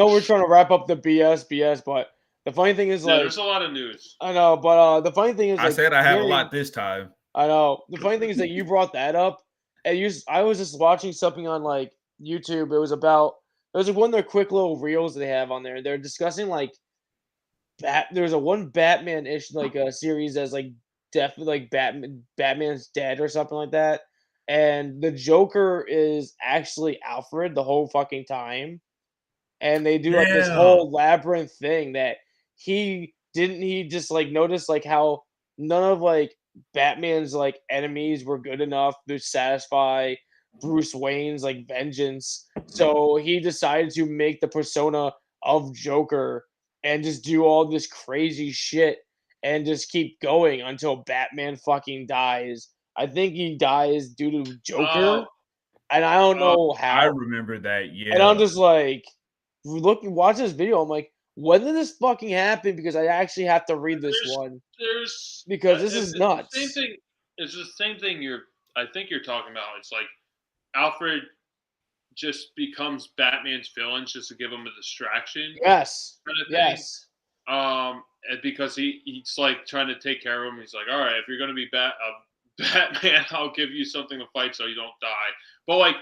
we're trying to wrap up the BS, but the funny thing is, like, there's a lot of news. I know, but the funny thing is, I said I have a lot this time. I know. The funny thing is that you brought that up, and I was just watching something on like YouTube. It was like one of their quick little reels they have on there. They're discussing like there's a one Batman ish like a series that's like definitely like Batman's dead or something like that. And the Joker is actually Alfred the whole fucking time. And they do like this whole labyrinth thing that he just like notice like how none of like Batman's like enemies were good enough to satisfy Bruce Wayne's like vengeance. So he decided to make the persona of Joker and just do all this crazy shit and just keep going until Batman fucking dies. I think he dies due to Joker. And I don't know how. I remember that, yeah. And I'm just like watch this video. I'm like, when did this fucking happen? Because I actually have to read this one. Because this is nuts. The same thing. It's the same thing I think you're talking about. It's like Alfred just becomes Batman's villain just to give him a distraction. Yes. Kind of yes. Because he's like trying to take care of him. He's like, all right, if you're gonna be Batman, I'll give you something to fight so you don't die. But like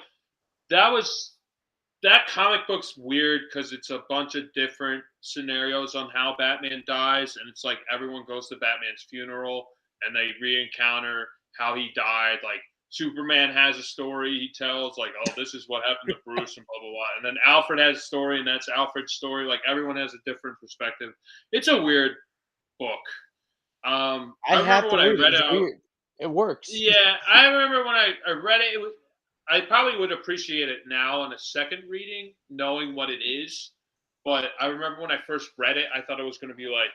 that comic book's weird because it's a bunch of different scenarios on how Batman dies, and it's like everyone goes to Batman's funeral and they re-encounter how he died. Like Superman has a story he tells, like, oh, this is what happened to Bruce and blah blah blah. And then Alfred has a story, and that's Alfred's story. Like everyone has a different perspective. It's a weird book. I remember when I read it. It works. Yeah, I remember when I read it. I probably would appreciate it now on a second reading, knowing what it is. But I remember when I first read it, I thought it was going to be like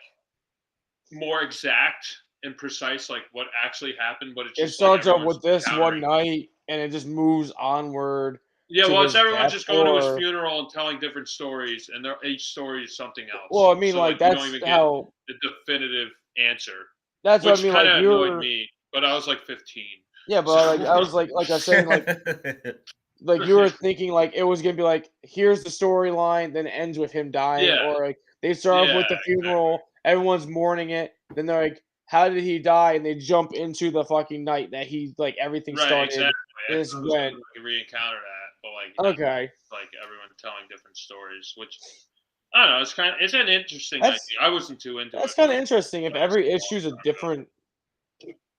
more exact and precise, like what actually happened. But it starts off with this one night, and it just moves onward. Yeah, well, it's everyone just going to his funeral and telling different stories, and each story is something else. Well, I mean, so, like that's you don't even how get the definitive answer. That's which what I mean. Kind of annoyed me, but I was like 15. Yeah, but like I was like I said, like you were thinking like it was gonna be like here's the storyline, then it ends with him dying, or like they start off with the funeral, everyone's mourning it, then they're like, how did he die? And they jump into the fucking night that he like everything started. Exactly. This went re-encounter that, but like okay, like everyone telling different stories, which I don't know. It's an interesting idea. I wasn't too into it. That's kind of interesting. If every issue's a different.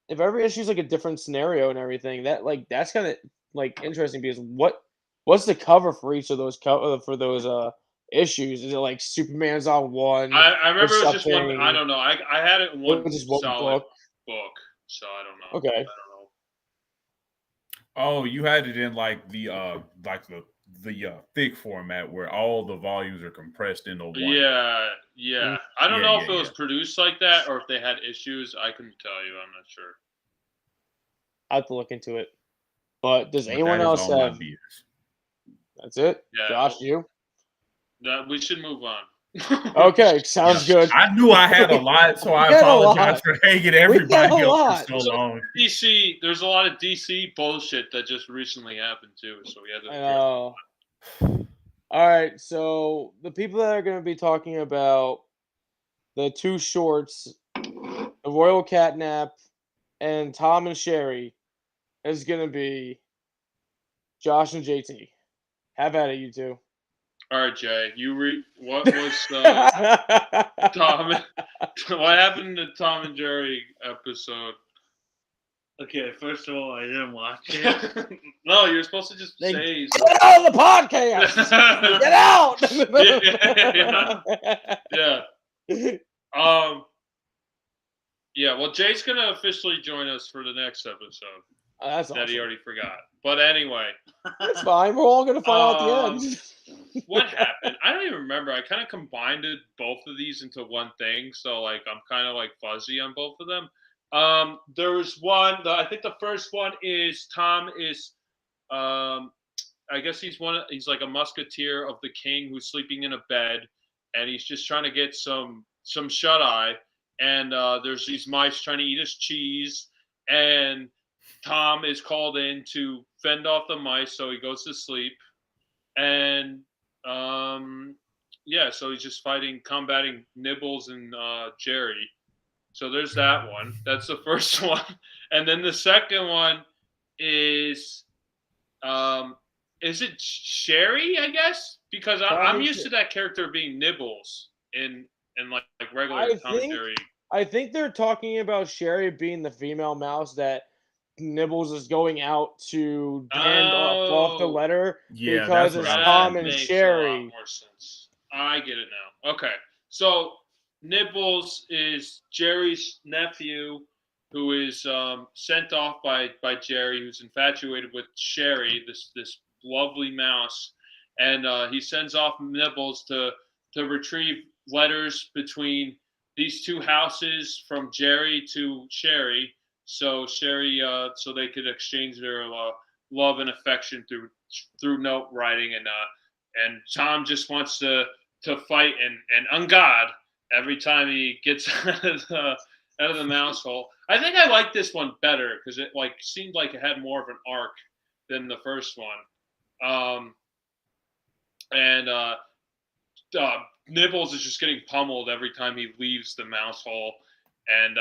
If every issue is like a different scenario and everything, that's kind of like interesting because what's the cover for each of those issues? Is it like Superman's on one? I remember it was just one. I don't know. I had it in one solid book, so I don't know. Okay. I don't know. Oh, you had it in like the thick format where all the volumes are compressed into one. Yeah. I don't know if it was produced like that or if they had issues. I couldn't tell you. I'm not sure. I have to look into it. But does anyone else have? That's it. Yeah. Josh, you? We should move on. Okay, sounds good. I knew I had a lot, so I apologize for hanging everybody up for so long. DC, there's a lot of DC bullshit that just recently happened too, so we had to. I know. All right, so the people that are going to be talking about the two shorts, The Royal Catnap and Tom and Cherie, is going to be Josh and JT. Have at it, you two. All right, Jay. What was Tom? What happened in the Tom and Jerry episode? Okay, first of all, I didn't watch it. No, you're supposed to just say. Get out of the podcast! Get out! Yeah. Well, Jay's gonna officially join us for the next episode. That's awesome. That he already forgot. But anyway, that's fine. We're all gonna find out at the end. What happened? I don't even remember. I kind of combined both of these into one thing, so like I'm kind of like fuzzy on both of them. There was one. I think the first one is Tom is I guess he's like a musketeer of the king who's sleeping in a bed, and he's just trying to get some shut eye. And there's these mice trying to eat his cheese, and Tom is called in to fend off the mice, so he goes to sleep. And so he's just combating Nibbles and Jerry. So there's that one. That's the first one. And then the second one is it Cherie, I guess? Because I'm used to that character being Nibbles in like regular commentary. I think they're talking about Cherie being the female mouse that Nibbles is going out to hand off the letter because it's Tom and Cherie. A lot more sense. I get it now. Okay, so Nibbles is Jerry's nephew, who is sent off by Jerry, who's infatuated with Cherie, this lovely mouse, and he sends off Nibbles to retrieve letters between these two houses from Jerry to Cherie. So Cherie, so they could exchange their love and affection through note writing, and Tom just wants to fight and on God every time he gets out of the mouse hole. I think I like this one better because it seemed like it had more of an arc than the first one. Nibbles is just getting pummeled every time he leaves the mouse hole, and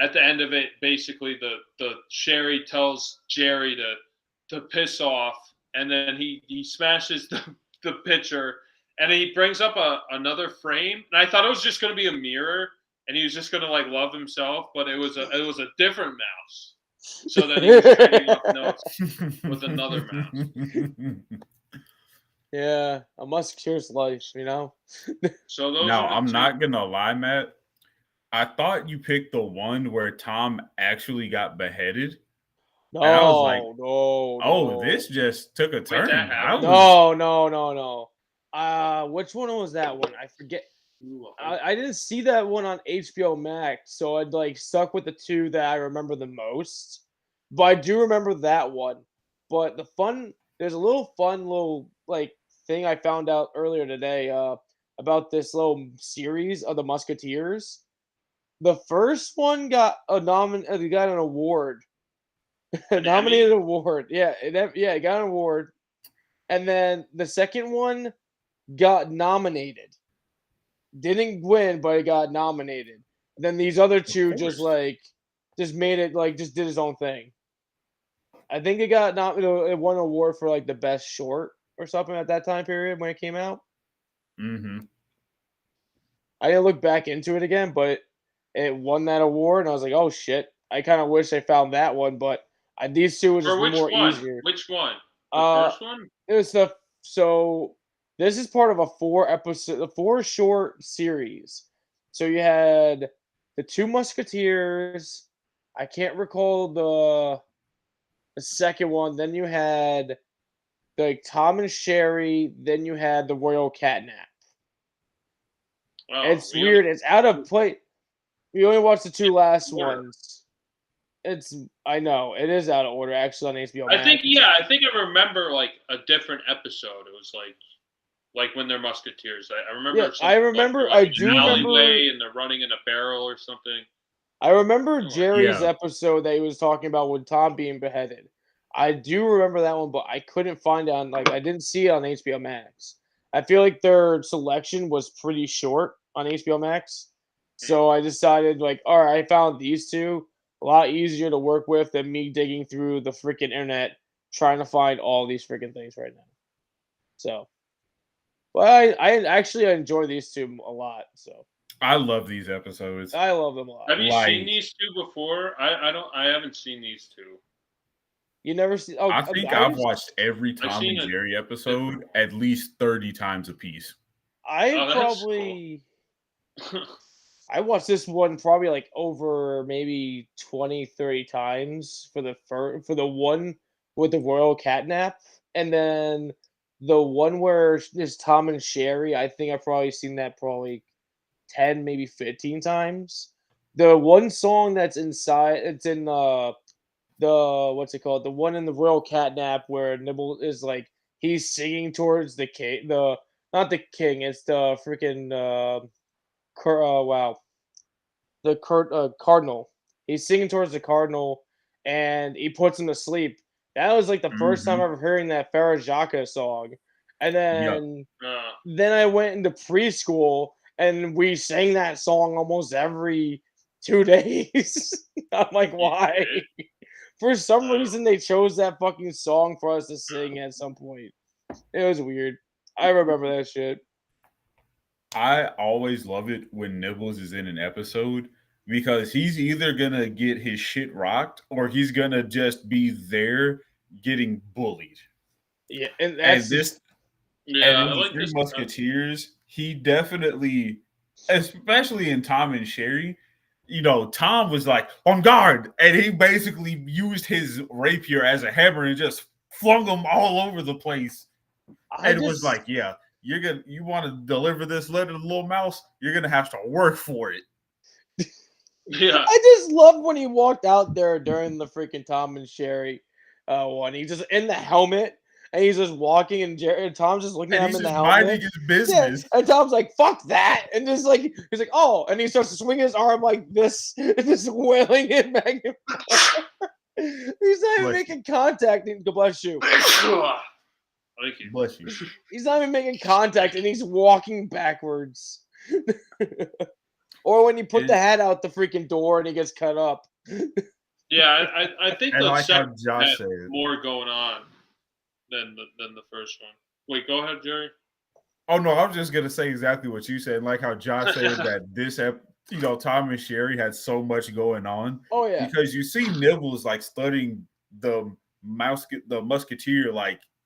at the end of it, basically the Cherie tells Jerry to piss off, and then he smashes the picture, and he brings up another frame, and I thought it was just going to be a mirror, and he was just going to love himself, but it was a different mouse. So then he was trading off notes with another mouse. Yeah, a musketeer's life, you know. So those now I'm not gonna lie, Matt. I thought you picked the one where Tom actually got beheaded. No, and I was like, no. This just took a turn. No. Which one was that one? I forget. I didn't see that one on HBO Max, so I'd stuck with the two that I remember the most. But I do remember that one. But there's a fun thing I found out earlier today about this little series of the Musketeers. The first one got an award. Nominated award. Yeah, it got an award. And then the second one got nominated. Didn't win, but it got nominated. And then these other two just made it just did his own thing. I think it got it won an award for the best short or something at that time period when it came out. Mm-hmm. I didn't look back into it again, but it won that award, and I was like, "Oh shit!" I kind of wish I found that one, but these two were just more easier. Which one? The first one? It was this is part of a 4 short series. So you had the Two Musketeers. I can't recall the second one. Then you had Tom and Cherie. Then you had the Royal Catnap. Oh, it's really weird. It's out of place. We only watched the two last ones. I know it is out of order actually on HBO Max. I think I remember a different episode. It was like when they're musketeers. I remember. Yeah, I remember. I do remember. And they're running in a barrel or something. I remember Jerry's episode that he was talking about with Tom being beheaded. I do remember that one, but I couldn't find it on I didn't see it on HBO Max. I feel like their selection was pretty short on HBO Max. So I decided all right, I found these two a lot easier to work with than me digging through the freaking internet trying to find all these freaking things right now. So, well, I actually enjoy these two a lot. So I love these episodes. I love them a lot. Have you seen these two before? I haven't seen these two. You never see? Oh, I think I've watched every Tom and Jerry episode at least 30 times a piece. I watched this one probably over maybe 20, 30 times for the one with the Royal Catnap, and then the one where it's Tom and Cherie. I think I've probably seen that 10, maybe 15 times. The one song that's inside, it's in the what's it called? The one in the Royal Catnap where Nibble is he's singing towards the king. The not the king. It's the freaking wow. The cardinal. He's singing towards the cardinal, and he puts him to sleep. That was like the first time ever hearing that Farah Jaka song. And then I went into preschool and we sang that song almost every 2 days. I'm like, why? For some reason, they chose that fucking song for us to sing at some point. It was weird. I remember that shit. I always love it when Nibbles is in an episode because he's either gonna get his shit rocked or he's gonna just be there getting bullied. Yeah, and that's I like Three Musketeers. He definitely, especially in Tom and Cherie, Tom was like on guard, and he basically used his rapier as a hammer and just flung them all over the place. It was like, yeah, you want to deliver this letter to the little mouse, you're gonna have to work for it. Yeah, I just loved when he walked out there during the freaking Tom and Cherie one. He's just in the helmet. And he's just walking, and Tom's just looking at him in the helmet. Minding his business. Yeah. And Tom's like, "Fuck that!" And just like he's like, "Oh!" And he starts to swing his arm like this, and just wailing it back and forth. He's not even making contact. And bless you. Thank you. Bless you. He's not even making contact, and he's walking backwards. Or when you put the hat out the freaking door, and he gets cut up. Yeah, I think the second Josh had more going on than the first one. Wait, go ahead, Jerry. Oh no, I was just gonna say exactly what you said, like how Josh said that this Tom and Cherie had so much going on. Oh yeah, because you see Nibbles like studying the musketeer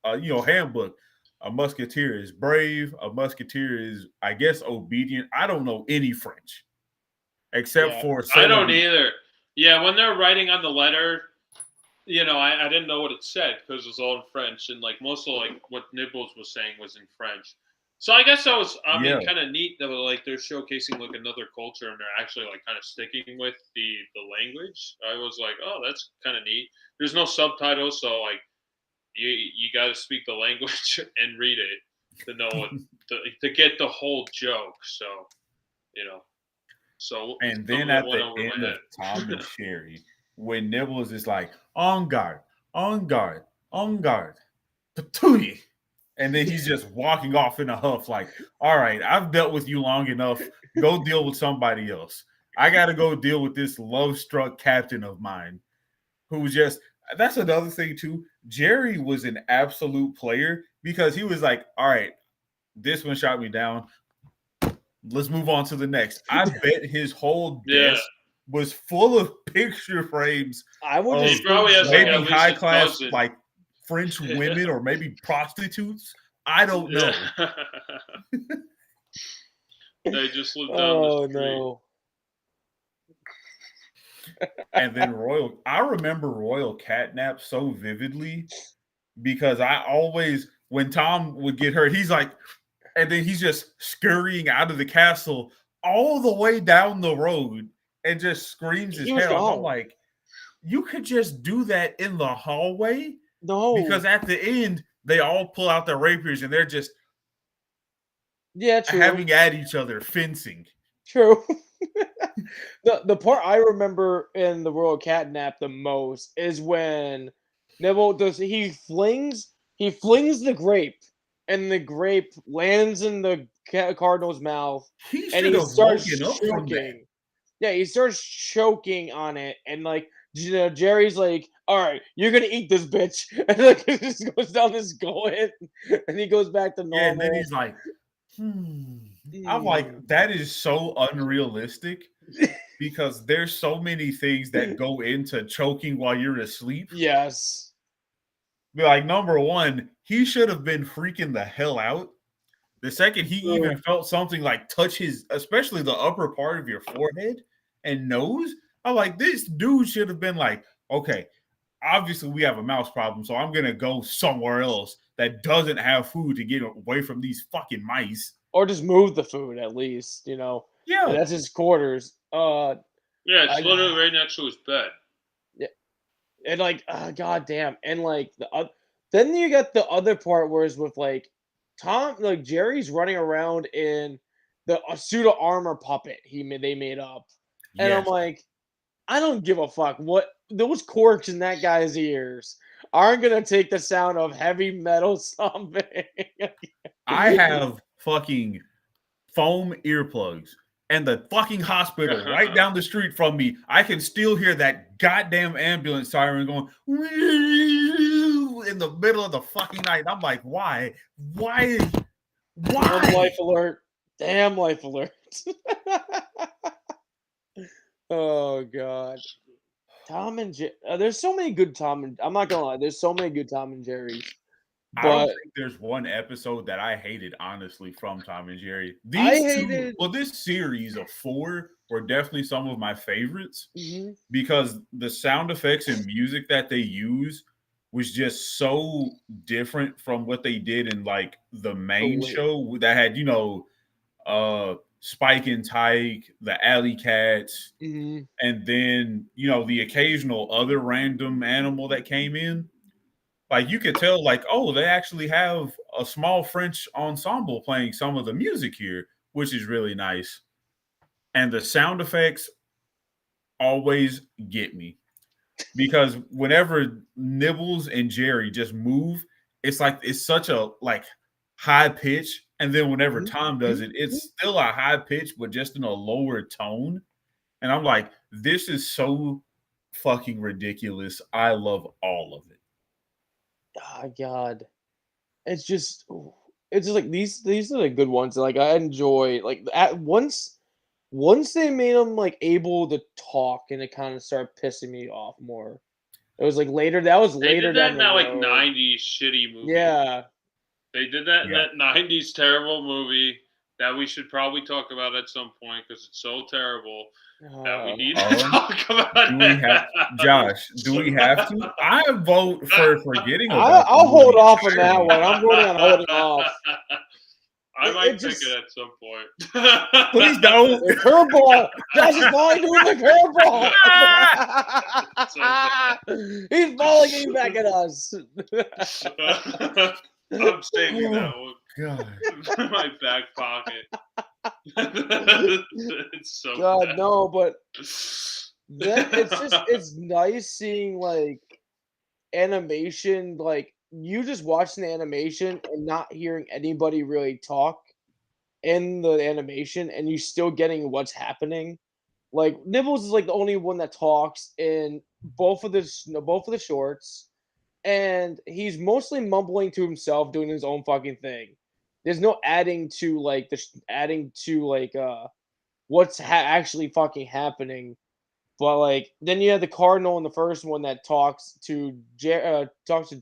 handbook. A musketeer is brave. A musketeer is, I guess, obedient. I don't know any French except for. I don't either. Yeah, when they're writing on the letter. I didn't know what it said because it was all in French, and like most of what Nibbles was saying was in French. So I guess that was, kind of neat that they're showcasing like another culture and they're actually like kind of sticking with the language. I was like, oh, that's kind of neat. There's no subtitles, so like you got to speak the language and read it to know what to get the whole joke. So and then at the end of Tom and Cherie. When Nibbles is like, on guard, on guard, on guard, patooey. And then he's just walking off in a huff like, all right, I've dealt with you long enough. Go deal with somebody else. I got to go deal with this love-struck captain of mine who just – that's another thing too. Jerry was an absolute player because he was like, all right, this one shot me down. Let's move on to the next. I bet his whole desk was full of picture frames. I would just probably has maybe high class like French women or maybe prostitutes. I don't know. They just lived down the street. No. And then I remember Royal Catnap so vividly because I always, when Tom would get hurt, he's like, and then he's just scurrying out of the castle all the way down the road. And just screams his head off. I'm like, you could just do that in the hallway? No. Because at the end, they all pull out their rapiers and they're just true. having at each other, fencing. True. The part I remember in the Royal Catnap the most is when Neville he flings the grape, and the grape lands in the cardinal's mouth, and he starts choking. Yeah, he starts choking on it, and Jerry's like, "All right, you're gonna eat this bitch," and it just goes down this gullet, and he goes back to normal. Yeah, and then he's like, I'm like, that is so unrealistic because there's so many things that go into choking while you're asleep. Yes. Like, number one, he should have been freaking the hell out. The second he even felt something like touch his, especially the upper part of your forehead and nose, I'm like, this dude should have been like, okay, obviously we have a mouse problem, so I'm going to go somewhere else that doesn't have food to get away from these fucking mice. Or just move the food at least, Yeah. And that's his quarters. Yeah, it's literally right next to his bed. Yeah. And goddamn. And Then you got the other part where it's with like Jerry's running around in a suit of armor puppet they made up, and I'm Yes. like, I don't give a fuck what those corks in that guy's ears aren't gonna take the sound of heavy metal stomping. I have fucking foam earplugs and the fucking hospital right down the street from me. I can still hear that goddamn ambulance siren going in the middle of the fucking night. I'm like, why? Damn life alert. Damn life alert. Oh god. Tom and Jerry. There's so many good Tom and I'm not gonna lie. There's so many good Tom and Jerry's. I don't think there's one episode that I hated, honestly, from Tom and Jerry. This series of 4 were definitely some of my favorites because the sound effects and music that they use was just so different from what they did in like the main show that had, Spike and Tyke, the Alley Cats, and then, the occasional other random animal that came in. Like, you could tell, like, oh, they actually have a small French ensemble playing some of the music here, which is really nice. And the sound effects always get me. Because whenever Nibbles and Jerry just move, it's like it's such a like high pitch. And then whenever Tom does it, it's still a high pitch, but just in a lower tone. And I'm like, this is so fucking ridiculous. I love all of it. Oh god, it's just like these are the good ones. Like I enjoy like once they made them like able to talk and it kind of started pissing me off more. It was like later. That was later. They did that in that like '90s shitty movie. Yeah, they did that in that '90s terrible movie that we should probably talk about at some point because it's so terrible. That we need to talk about. Josh, do we have to? I vote for forgetting about it. I'll hold off on that one. I'm voting on holding off. I might pick it at some point. Please don't. The curveball. Josh is falling doing the curveball. He's falling back at us. I'm saving that one. God. In my back pocket. It's so God, bad. no, but it's nice seeing like animation, like you just watching the animation and not hearing anybody really talk in the animation and you still getting what's happening. Like Nibbles is like the only one that talks in both of the shorts, and he's mostly mumbling to himself, doing his own fucking thing. There's no adding to what's actually fucking happening. But like then you have the Cardinal in the first one that talks to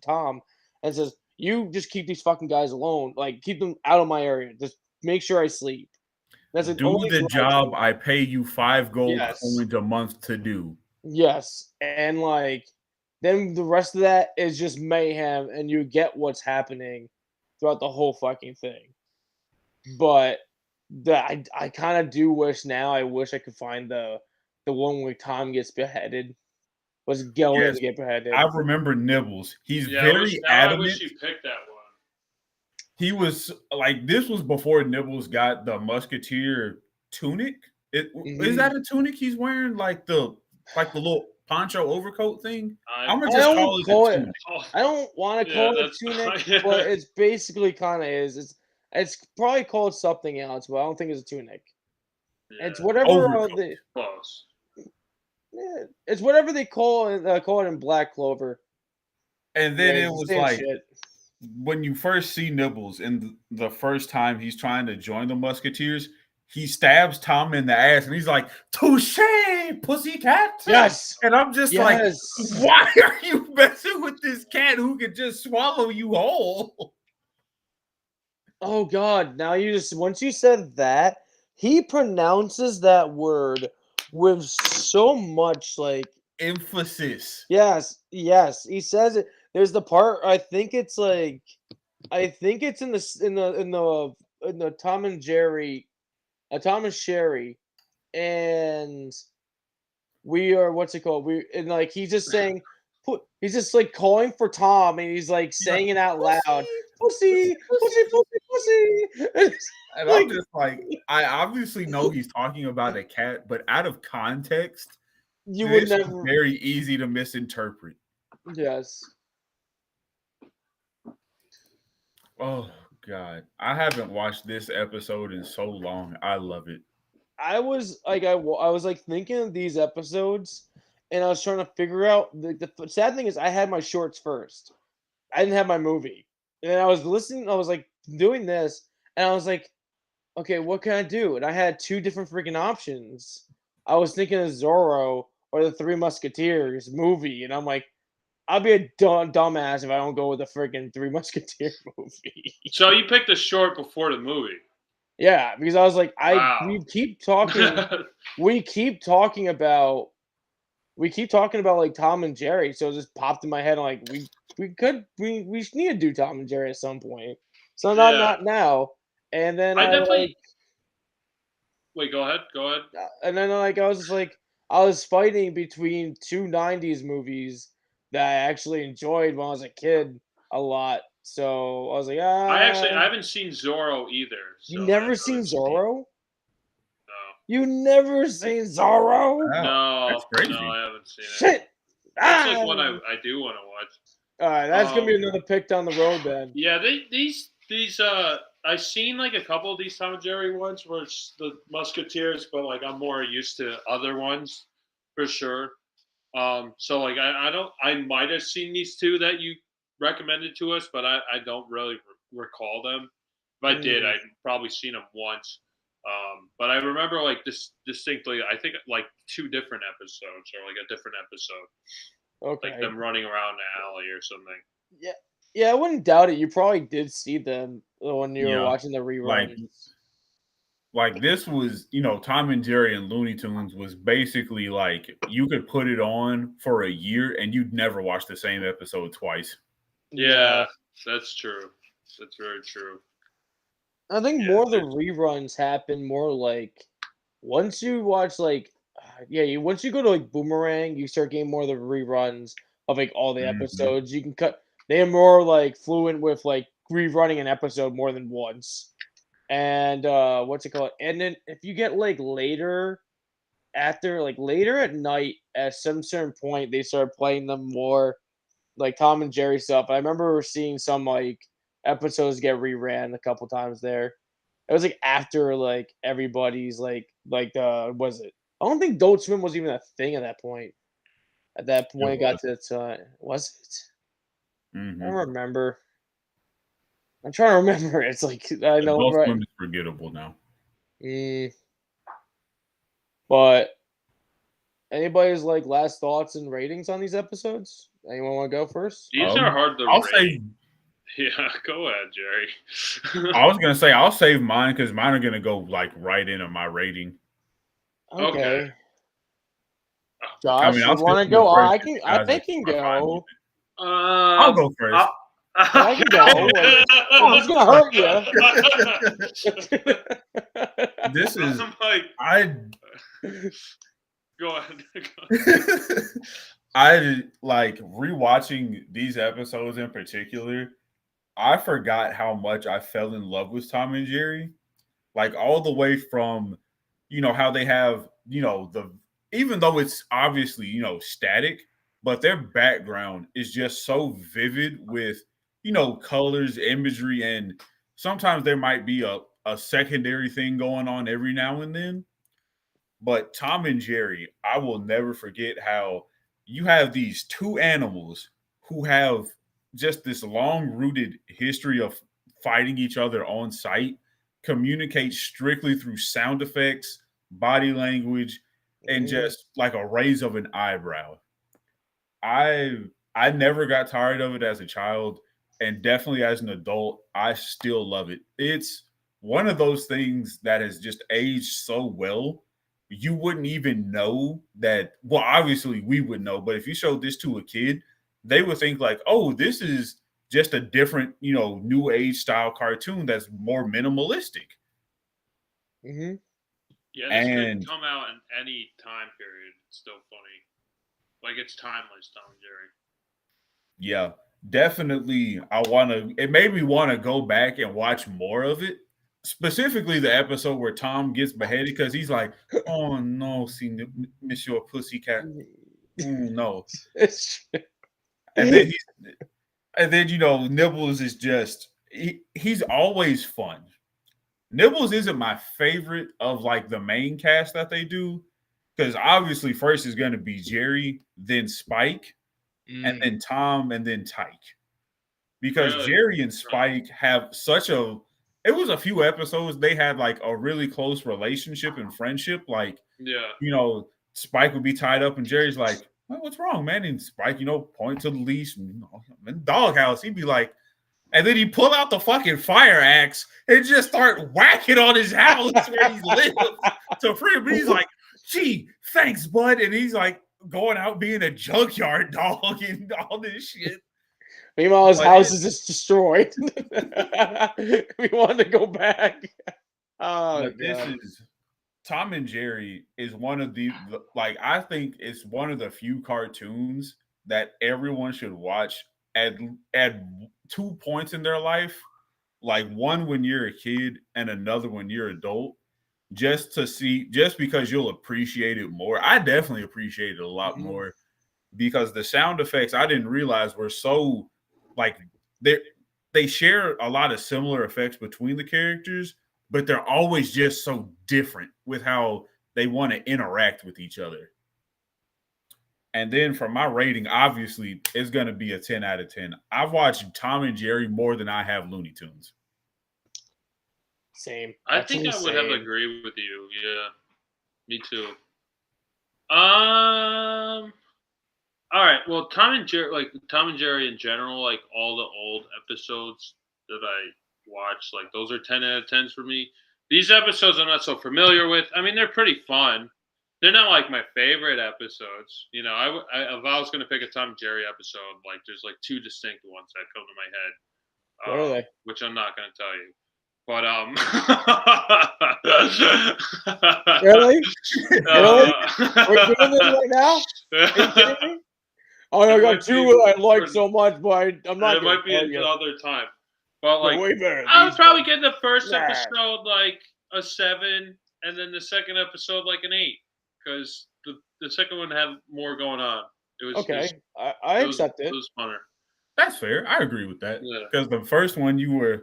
Tom and says, "You just keep these fucking guys alone. Like keep them out of my area. Just make sure I sleep." That's do the job I pay you 5 gold coins a month to do. Yes, and like then the rest of that is just mayhem, and you get what's happening throughout the whole fucking thing. But I kind of do wish now. I wish I could find the one where Tom gets beheaded. Was going to get beheaded. I remember Nibbles. He's very adamant. I wish you picked that one. He was like, this was before Nibbles got the musketeer tunic. Is that a tunic he's wearing? Like the little poncho overcoat thing? I'm gonna just call it a tunic. I don't want to call it a tunic, but it's basically kind of is. It's probably called something else, but I don't think it's a tunic. Yeah. It's whatever close. Yeah, it's whatever they call it in Black Clover. And then it was like when you first see Nibbles and the first time he's trying to join the Musketeers, he stabs Tom in the ass and he's like, "Touche, pussycat." Yes. And I'm just like, why are you messing with this cat who could just swallow you whole? Oh God! Now once you said that, he pronounces that word with so much like emphasis. Yes. He says it. There's the part I think it's in the Tom and Jerry, Tom and Cherie, and we are what's it called? He's just saying he's just like calling for Tom, and he's like saying it out loud, pussy, pussy, pussy, pussy. And I'm just like, I obviously know he's talking about a cat, but out of context, you would never. Is very easy to misinterpret. Yes. Oh God, I haven't watched this episode in so long. I love it. I was like thinking of these episodes, and I was trying to figure out. The sad thing is, I had my shorts first. I didn't have my movie, and then I was listening. I was like doing this, and I was like, okay, what can I do? And I had two different freaking options. I was thinking of Zorro or the Three Musketeers movie, and I'm like, I'll be a dumbass if I don't go with the freaking Three Musketeer movie. So you picked a short before the movie. Yeah, because I was like, Wow. we keep talking about like Tom and Jerry, so it just popped in my head. I'm like, we need to do Tom and Jerry at some point. So not now. And then I definitely wait. Go ahead. And then I was fighting between two '90s movies that I actually enjoyed when I was a kid a lot. So I was like, I haven't seen Zorro either. So you never seen Zorro? No. You never seen Zorro? Wow, No, that's crazy. No, I haven't seen it. Shit! That's like one I do want to watch. All right, that's gonna be another pick down the road then. Yeah, these I've seen like a couple of these Tom and Jerry ones where it's the Musketeers, but like I'm more used to other ones for sure. So like I might have seen these two that you recommended to us, but I don't really recall them. If I did, I'd probably seen them once. But I remember like distinctly, I think like two different episodes or like a different episode. Okay. Like them running around the alley or something. Yeah, I wouldn't doubt it. You probably did see them when you were watching the reruns. Like this was, Tom and Jerry and Looney Tunes was basically like you could put it on for a year and you'd never watch the same episode twice. Yeah, that's true. That's very true. I think more of the reruns happen more like once you watch once you go to like Boomerang, you start getting more of the reruns of like all the episodes. You can cut. They are more like fluent with like rerunning an episode more than once. And what's it called? And then if you get like later at night at some certain point, they start playing them more like Tom and Jerry stuff. I remember seeing some like episodes get reran a couple times there. It was like after like everybody's was it? I don't think Adult Swim was even a thing at that point. At that point, it got to the time. Was it? I don't remember. I'm trying to remember. It's like I know. Adult Swim is forgettable now. But anybody's like last thoughts and ratings on these episodes? Anyone want to go first? These are hard to rate. Yeah, go ahead, Jerry. I was gonna say I'll save mine because mine are gonna go like right into my rating. Okay. Josh, you want to go? I can go. I'll go first. I can go. It's gonna hurt you. This is Go ahead. I like rewatching these episodes in particular. I forgot how much I fell in love with Tom and Jerry. Like all the way from, how they have, even though it's obviously, static, but their background is just so vivid with, colors, imagery, and sometimes there might be a secondary thing going on every now and then. But Tom and Jerry, I will never forget how you have these two animals who have just this long-rooted history of fighting each other on sight, communicate strictly through sound effects, body language, and just like a raise of an eyebrow. I never got tired of it as a child, and definitely as an adult, I still love it. It's one of those things that has just aged so well. You wouldn't even know that. Well, obviously we would know, but if you showed this to a kid, they would think like, oh, this is just a different, new age style cartoon that's more minimalistic. Yeah, this could come out in any time period. It's still funny. Like it's timeless, Tom and Jerry. Yeah, definitely. It made me want to go back and watch more of it. Specifically, the episode where Tom gets beheaded because he's like, "Oh no, see, Monsieur Pussycat, no," and then Nibbles is just he's always fun. Nibbles isn't my favorite of like the main cast that they do because obviously first is going to be Jerry, then Spike, and then Tom, and then Tyke. Because Jerry and Spike have it was a few episodes they had like a really close relationship and friendship. Like, Spike would be tied up and Jerry's like, well, what's wrong, man? And Spike, point to the leash and in doghouse. He'd be like, and then he'd pull out the fucking fire axe and just start whacking on his house where he lives to free him. He's like, gee, thanks, bud. And he's like going out being a junkyard dog and all this shit. Meanwhile, his house is just destroyed. We wanted to go back. Oh, this is Tom and Jerry is one of I think it's one of the few cartoons that everyone should watch at 2 points in their life, like one when you're a kid and another when you're adult, just because you'll appreciate it more. I definitely appreciate it a lot more because the sound effects I didn't realize were so like they share a lot of similar effects between the characters, but they're always just so different with how they want to interact with each other. And then for my rating, obviously, it's going to be a 10 out of 10. I've watched Tom and Jerry more than I have Looney Tunes. Same. I think I would have agreed with you. Yeah, me too. All right. Well, Tom and Jerry in general, like all the old episodes that I watched, like those are 10 out of 10s for me. These episodes I'm not so familiar with. I mean, they're pretty fun. They're not like my favorite episodes. If I was going to pick a Tom and Jerry episode, like there's like two distinct ones that come to my head. What are they? Which I'm not going to tell you. But Really? Really? We're doing this right now? Are you kidding me? Oh, I got two I like so much, but I'm not. It might be another time. But like, way better. I would probably get the first episode like a 7, and then the second episode like an 8, because the second one had more going on. It was okay. I accept it. It was funner. That's fair. I agree with that. Because the first one you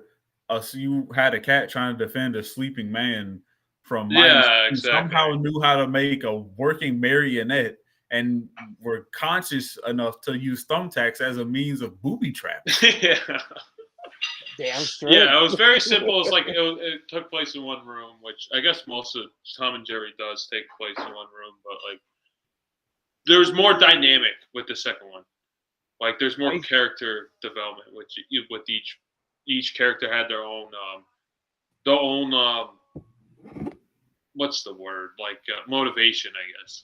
had a cat trying to defend a sleeping man from mice. Yeah, exactly. Somehow knew how to make a working marionette and were conscious enough to use thumbtacks as a means of booby traps. Yeah. Damn straight. Yeah, it was very simple. It's like it took place in one room, which I guess most of Tom and Jerry does take place in one room, but like there was more dynamic with the second one. Like there's more character development, which with each character had their own what's the word, like motivation, I guess.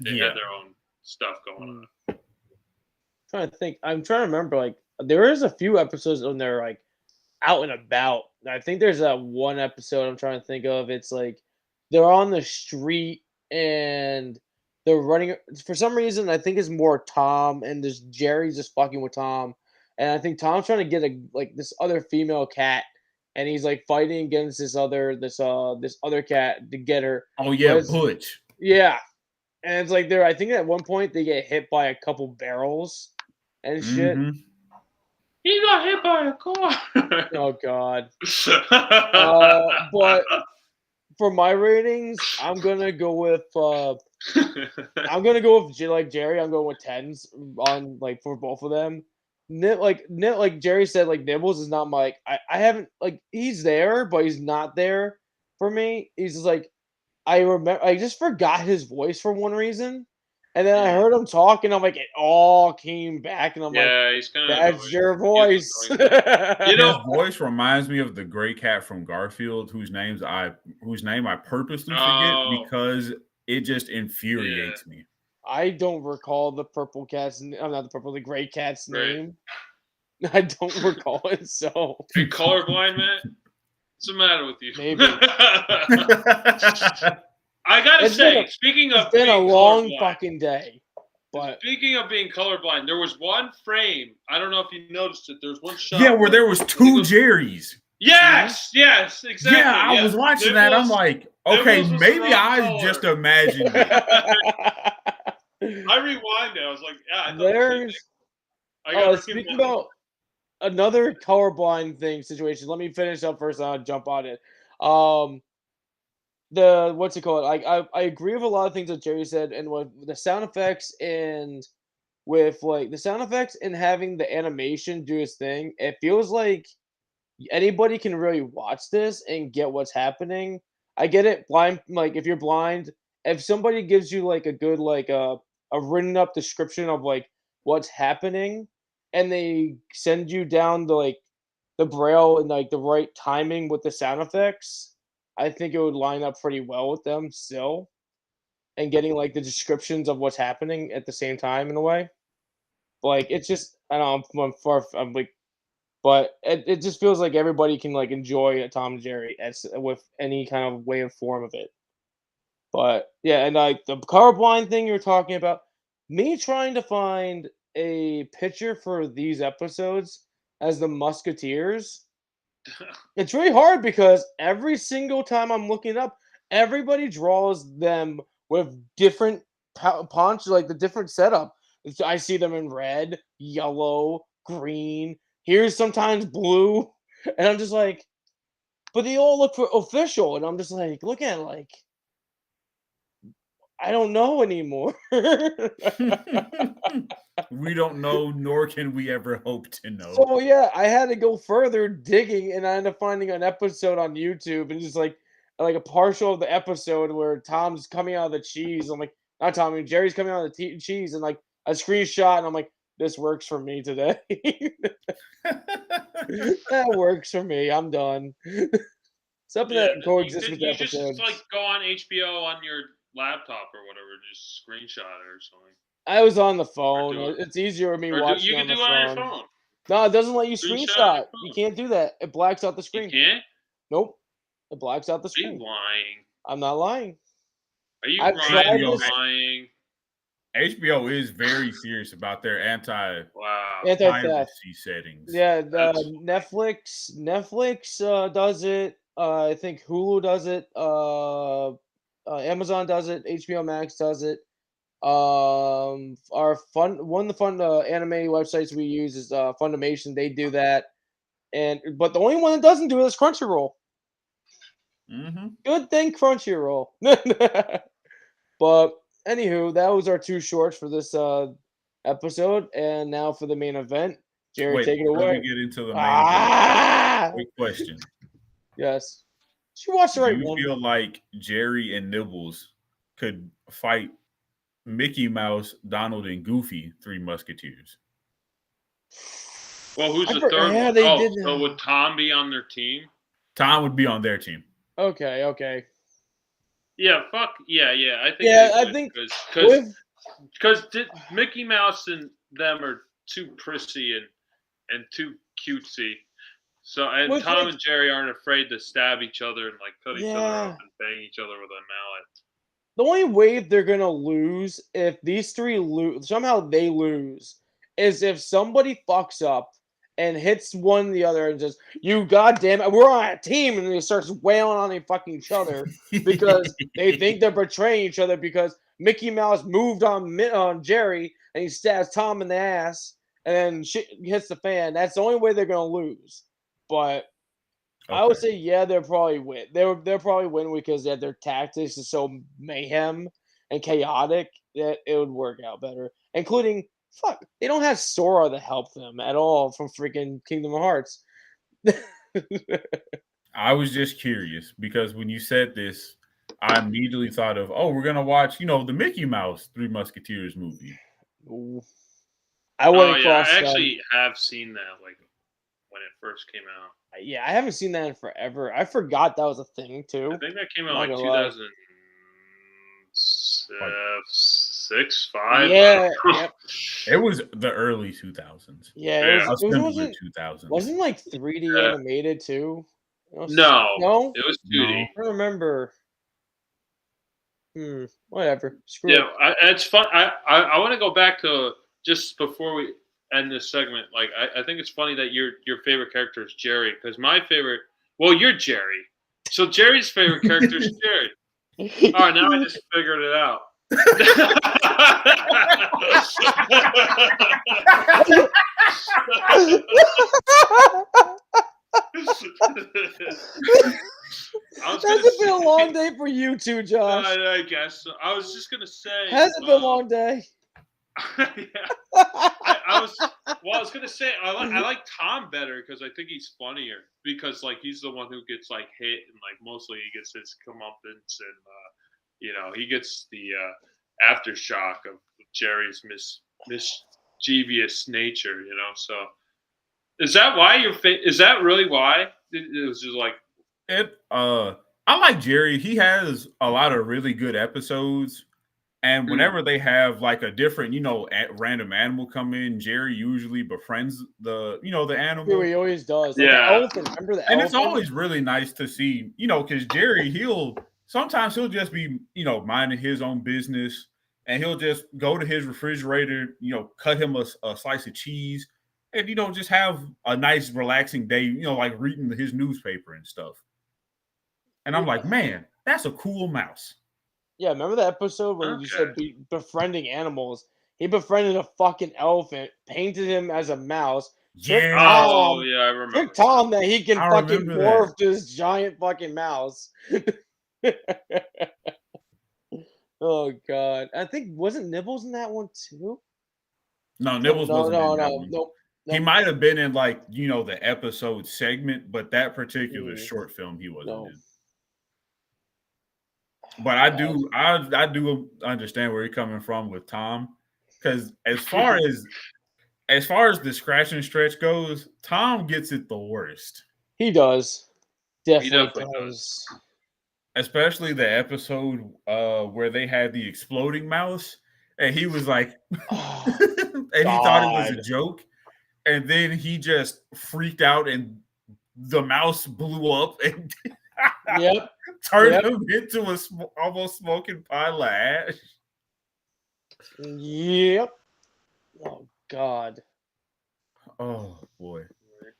They had their own stuff going on. I'm trying to remember, like there is a few episodes when they're like out and about. I think there's that one episode I'm trying to think of. It's like they're on the street and they're running for some reason. I think it's more Tom and this Jerry's just fucking with Tom. And I think Tom's trying to get this other female cat, and he's like fighting against this other cat to get her. Oh yeah, Butch. Yeah, and it's like I think at one point they get hit by a couple barrels and shit. He got hit by a car. Oh god. But for my ratings, I'm gonna go with like Jerry. I'm going with 10s on like for both of them. Like Jerry said, like Nibbles is not my. I haven't like he's there, but he's not there for me. He's just like I just forgot his voice for one reason, and then I heard him talk, and I'm like, it all came back, and I'm he's kind of that's your voice. His voice reminds me of the gray cat from Garfield, whose name I purposely forget because it just infuriates me. I don't recall the purple cat's. I'm not the gray cat's name. I don't recall it. So are you colorblind, man? What's the matter with you? Maybe. I gotta say, speaking of, it's been a long fucking day. But speaking of being colorblind, there was one frame. I don't know if you noticed it. There was one shot. Yeah, where there was two Jerrys. Yes, exactly. Yeah, I was watching that. I'm like, okay, maybe I just imagined it. I rewinded. I was like, yeah. Speaking about another colorblind situation. Let me finish up first, and I'll jump on it. What's it called? I agree with a lot of things that Jerry said, and with the sound effects and with like the sound effects and having the animation do its thing. It feels like anybody can really watch this and get what's happening. I get it, blind. Like if you're blind, if somebody gives you like a good like a written up description of like what's happening, and they send you down the braille and like the right timing with the sound effects, I think it would line up pretty well with them still, and getting like the descriptions of what's happening at the same time in a way. Like it's just I don't know. I'm like, but it just feels like everybody can like enjoy a Tom and Jerry with any kind of way of form of it. But yeah, and like the colorblind thing you're talking about, me trying to find a picture for these episodes as the Musketeers, it's really hard because every single time I'm looking up, everybody draws them with different punch, like the different setup. I see them in red, yellow, green. Here's sometimes blue, and I'm just like, but they all look for official, and I'm just like, look at it, like, I don't know anymore. We don't know, nor can we ever hope to know. So yeah, I had to go further digging, and I ended up finding an episode on YouTube, and just like a partial of the episode where Tom's coming out of the cheese. I'm like, not Tom, I mean, Jerry's coming out of the cheese, and like a screenshot, and I'm like, this works for me today. That works for me. I'm done. Something that coexists with the episodes. You just like go on HBO on your laptop or whatever, just screenshot it or something. I was on the phone. It's easier with me watching you on can the do it phone. on your phone. No, it doesn't let you screenshot. You can't do that. It blacks out the screen. You can't? Nope. It blacks out the screen. Are you lying? I'm not lying. Are you lying? HBO is very serious about their anti-theft settings. Yeah, Netflix does it. I think Hulu does it. Amazon does it. HBO Max does it. One of the fun anime websites we use is Funimation. They do that, but the only one that doesn't do it is Crunchyroll. Mm-hmm. Good thing Crunchyroll. But anywho, that was our two shorts for this episode, and now for the main event. Jerry, take it away. Before we get into the main event, quick question. Yes. Did you watch the right one? Do you feel like Jerry and Nibbles could fight Mickey Mouse, Donald, and Goofy, Three Musketeers? Well, who's the third one? So would Tom be on their team? Tom would be on their team. Okay. Yeah, fuck. Yeah. I think because Mickey Mouse and them are too prissy and too cutesy. So Tom and Jerry aren't afraid to stab each other and like cut each other up and bang each other with a mallet. The only way they're gonna lose if these three somehow they lose is if somebody fucks up and hits one the other and says, "You goddamn it, we're on a team," and they starts wailing on each other because they think they're betraying each other because Mickey Mouse moved on Jerry and he stabs Tom in the ass and then shit hits the fan. That's the only way they're gonna lose. But I would say, they'll probably win. They'll probably win because their tactics is so mayhem and chaotic that it would work out better. Including, they don't have Sora to help them at all from freaking Kingdom Hearts. I was just curious because when you said this, I immediately thought of, we're gonna watch, the Mickey Mouse Three Musketeers movie. I actually have seen that like when it first came out. Yeah, I haven't seen that in forever. I forgot that was a thing too. I think that came out like 2006, 5. Yeah, It was the early 2000s. Yeah, it wasn't like 3D animated too. No, it was 2D. I don't remember. Whatever. Screw it. It's fun. I want to go back to just before we end this segment. Like, I think it's funny that your favorite character is Jerry, because my favorite. Well, you're Jerry, so Jerry's favorite character is Jerry. All right, now I just figured it out. Hasn't been a long day for you too, Josh. I guess so. I was just gonna say. Hasn't been a long day. I was gonna say I like Tom better because I think he's funnier because like he's the one who gets like hit and like mostly he gets his comeuppance and he gets the aftershock of Jerry's mischievous nature. So is that why is that really why it was just like it? I like Jerry. He has a lot of really good episodes. And whenever they have like a different, random animal come in, Jerry usually befriends the animal. He always does. Like the elephant. Remember the elephant? It's always really nice to see, because Jerry, sometimes he'll just be, minding his own business, and he'll just go to his refrigerator, cut him a slice of cheese, and just have a nice relaxing day, like reading his newspaper and stuff. And I'm like, man, that's a cool mouse. Yeah, remember the episode where you said befriending animals? He befriended a fucking elephant, painted him as a mouse. Yeah. I remember. Tricked Tom that he can fucking morph to this giant fucking mouse. Oh god, I think wasn't Nibbles in that one too? No, Nibbles wasn't in that one. Nope. He might have been in the episode segment, but that particular short film he wasn't in. But I do understand where you're coming from with Tom, because as far as the scratch and stretch goes, Tom gets it the worst. He does, definitely does. Especially the episode where they had the exploding mouse, and he was like, and he thought it was a joke, and then he just freaked out, and the mouse blew up and turned him into a almost smoking pile of ash. Yep. Oh God. Oh boy.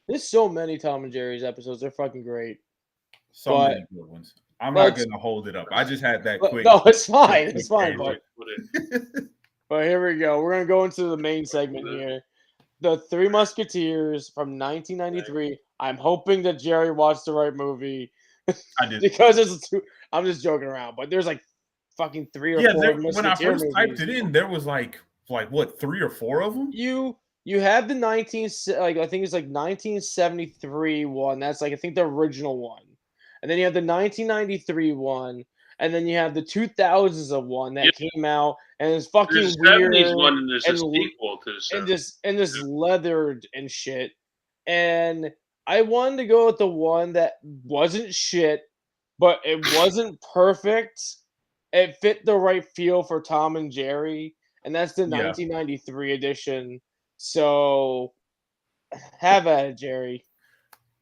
There's so many Tom and Jerry's episodes. They're fucking great. Many good ones. I'm not gonna hold it up. I just had that quick. No, it's fine. It's fine. But here we go. We're gonna go into the main segment here. The Three Musketeers from 1993. I'm hoping that Jerry watched the right movie. I did. Because I'm just joking around, but there's like fucking 3 or 4 Musketeer when I first movies. typed it in, there was like what, 3 or 4 of them? You have the I think it's like 1973 one. That's like I think the original one. And then you have the 1993 one, and then you have the 2000s one that came out, and it's fucking there's weird. 70s one, and there's a sequel to the and this leathered and shit. And I wanted to go with the one that wasn't shit, but it wasn't perfect. It fit the right feel for Tom and Jerry, and that's the 1993 edition. So, have at it, Jerry.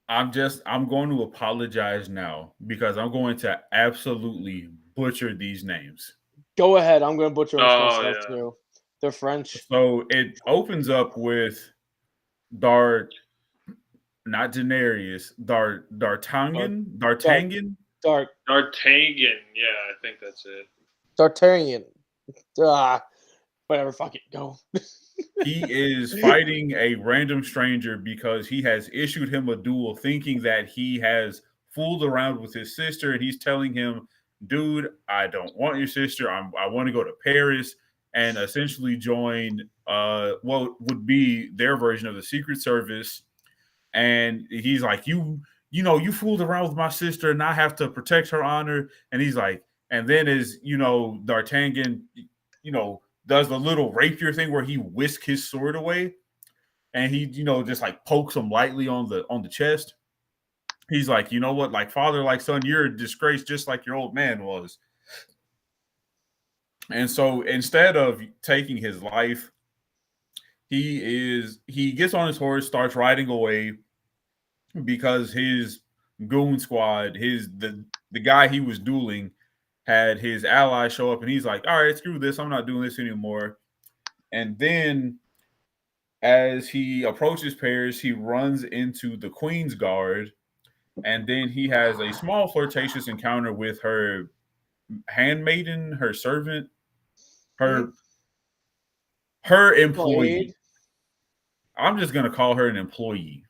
I'm going to apologize now because I'm going to absolutely butcher these names. Go ahead. I'm going to butcher them myself too. They're French. So it opens up with not Daenerys, D'Artagnan. D'Artagnan, yeah, I think that's it. D'Artagnan. Whatever, fuck it, go. He is fighting a random stranger because he has issued him a duel thinking that he has fooled around with his sister, and he's telling him, dude, I don't want your sister. I want to go to Paris and essentially join what would be their version of the Secret Service. And he's like, you fooled around with my sister and I have to protect her honor. And he's like, and then D'Artagnan, does the little rapier thing where he whisks his sword away, and he, just like pokes him lightly on the chest. He's like, you know what, like father, like son, you're a disgrace, just like your old man was. And so instead of taking his life, he gets on his horse, starts riding away because his goon squad, the guy he was dueling, had his ally show up, and he's like, all right, screw this. I'm not doing this anymore. And then as he approaches Paris, he runs into the Queen's Guard, and then he has a small flirtatious encounter with her handmaiden, her servant, her employee. I'm just going to call her an employee.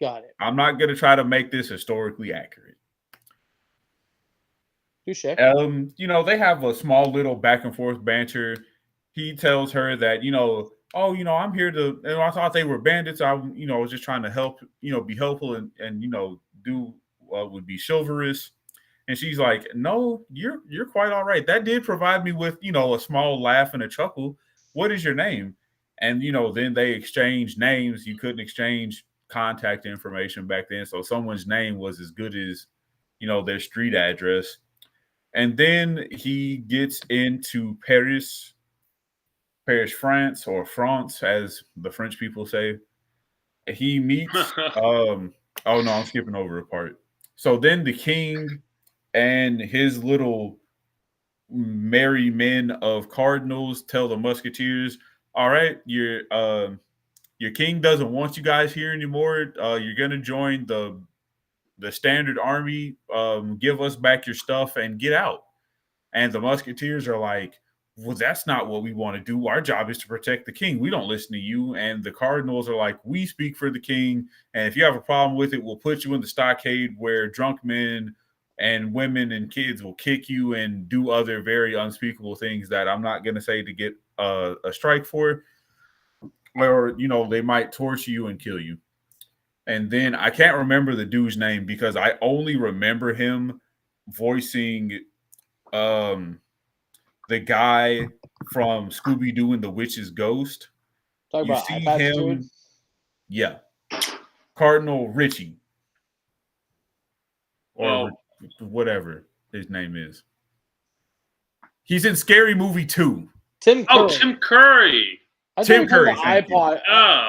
Got it. I'm not going to try to make this historically accurate. Touche. They have a small little back and forth banter. He tells her that, I'm here to, I thought they were bandits. I was just trying to help, be helpful and do what would be chivalrous. And she's like, no, you're quite all right. That did provide me with, a small laugh and a chuckle. What is your name? And, then they exchange names. You couldn't exchange contact information back then. So someone's name was as good as, their street address. And then he gets into Paris, France, or France, as the French people say. He meets, I'm skipping over a part. So then the king and his little merry men of cardinals tell the musketeers, all right, your king doesn't want you guys here anymore. You're going to join the standard army. Give us back your stuff and get out. And the musketeers are like, well, that's not what we want to do. Our job is to protect the king. We don't listen to you. And the cardinals are like, we speak for the king. And if you have a problem with it, we'll put you in the stockade where drunk men and women and kids will kick you and do other very unspeakable things that I'm not going to say to get a strike for. Or, they might torture you and kill you. And then I can't remember the dude's name because I only remember him voicing the guy from Scooby-Doo and the Witch's Ghost. Talk about see him, dude? Yeah. Cardinal Richie. Or whatever his name is. He's in Scary Movie 2. Tim Curry. Tim Curry. iPod.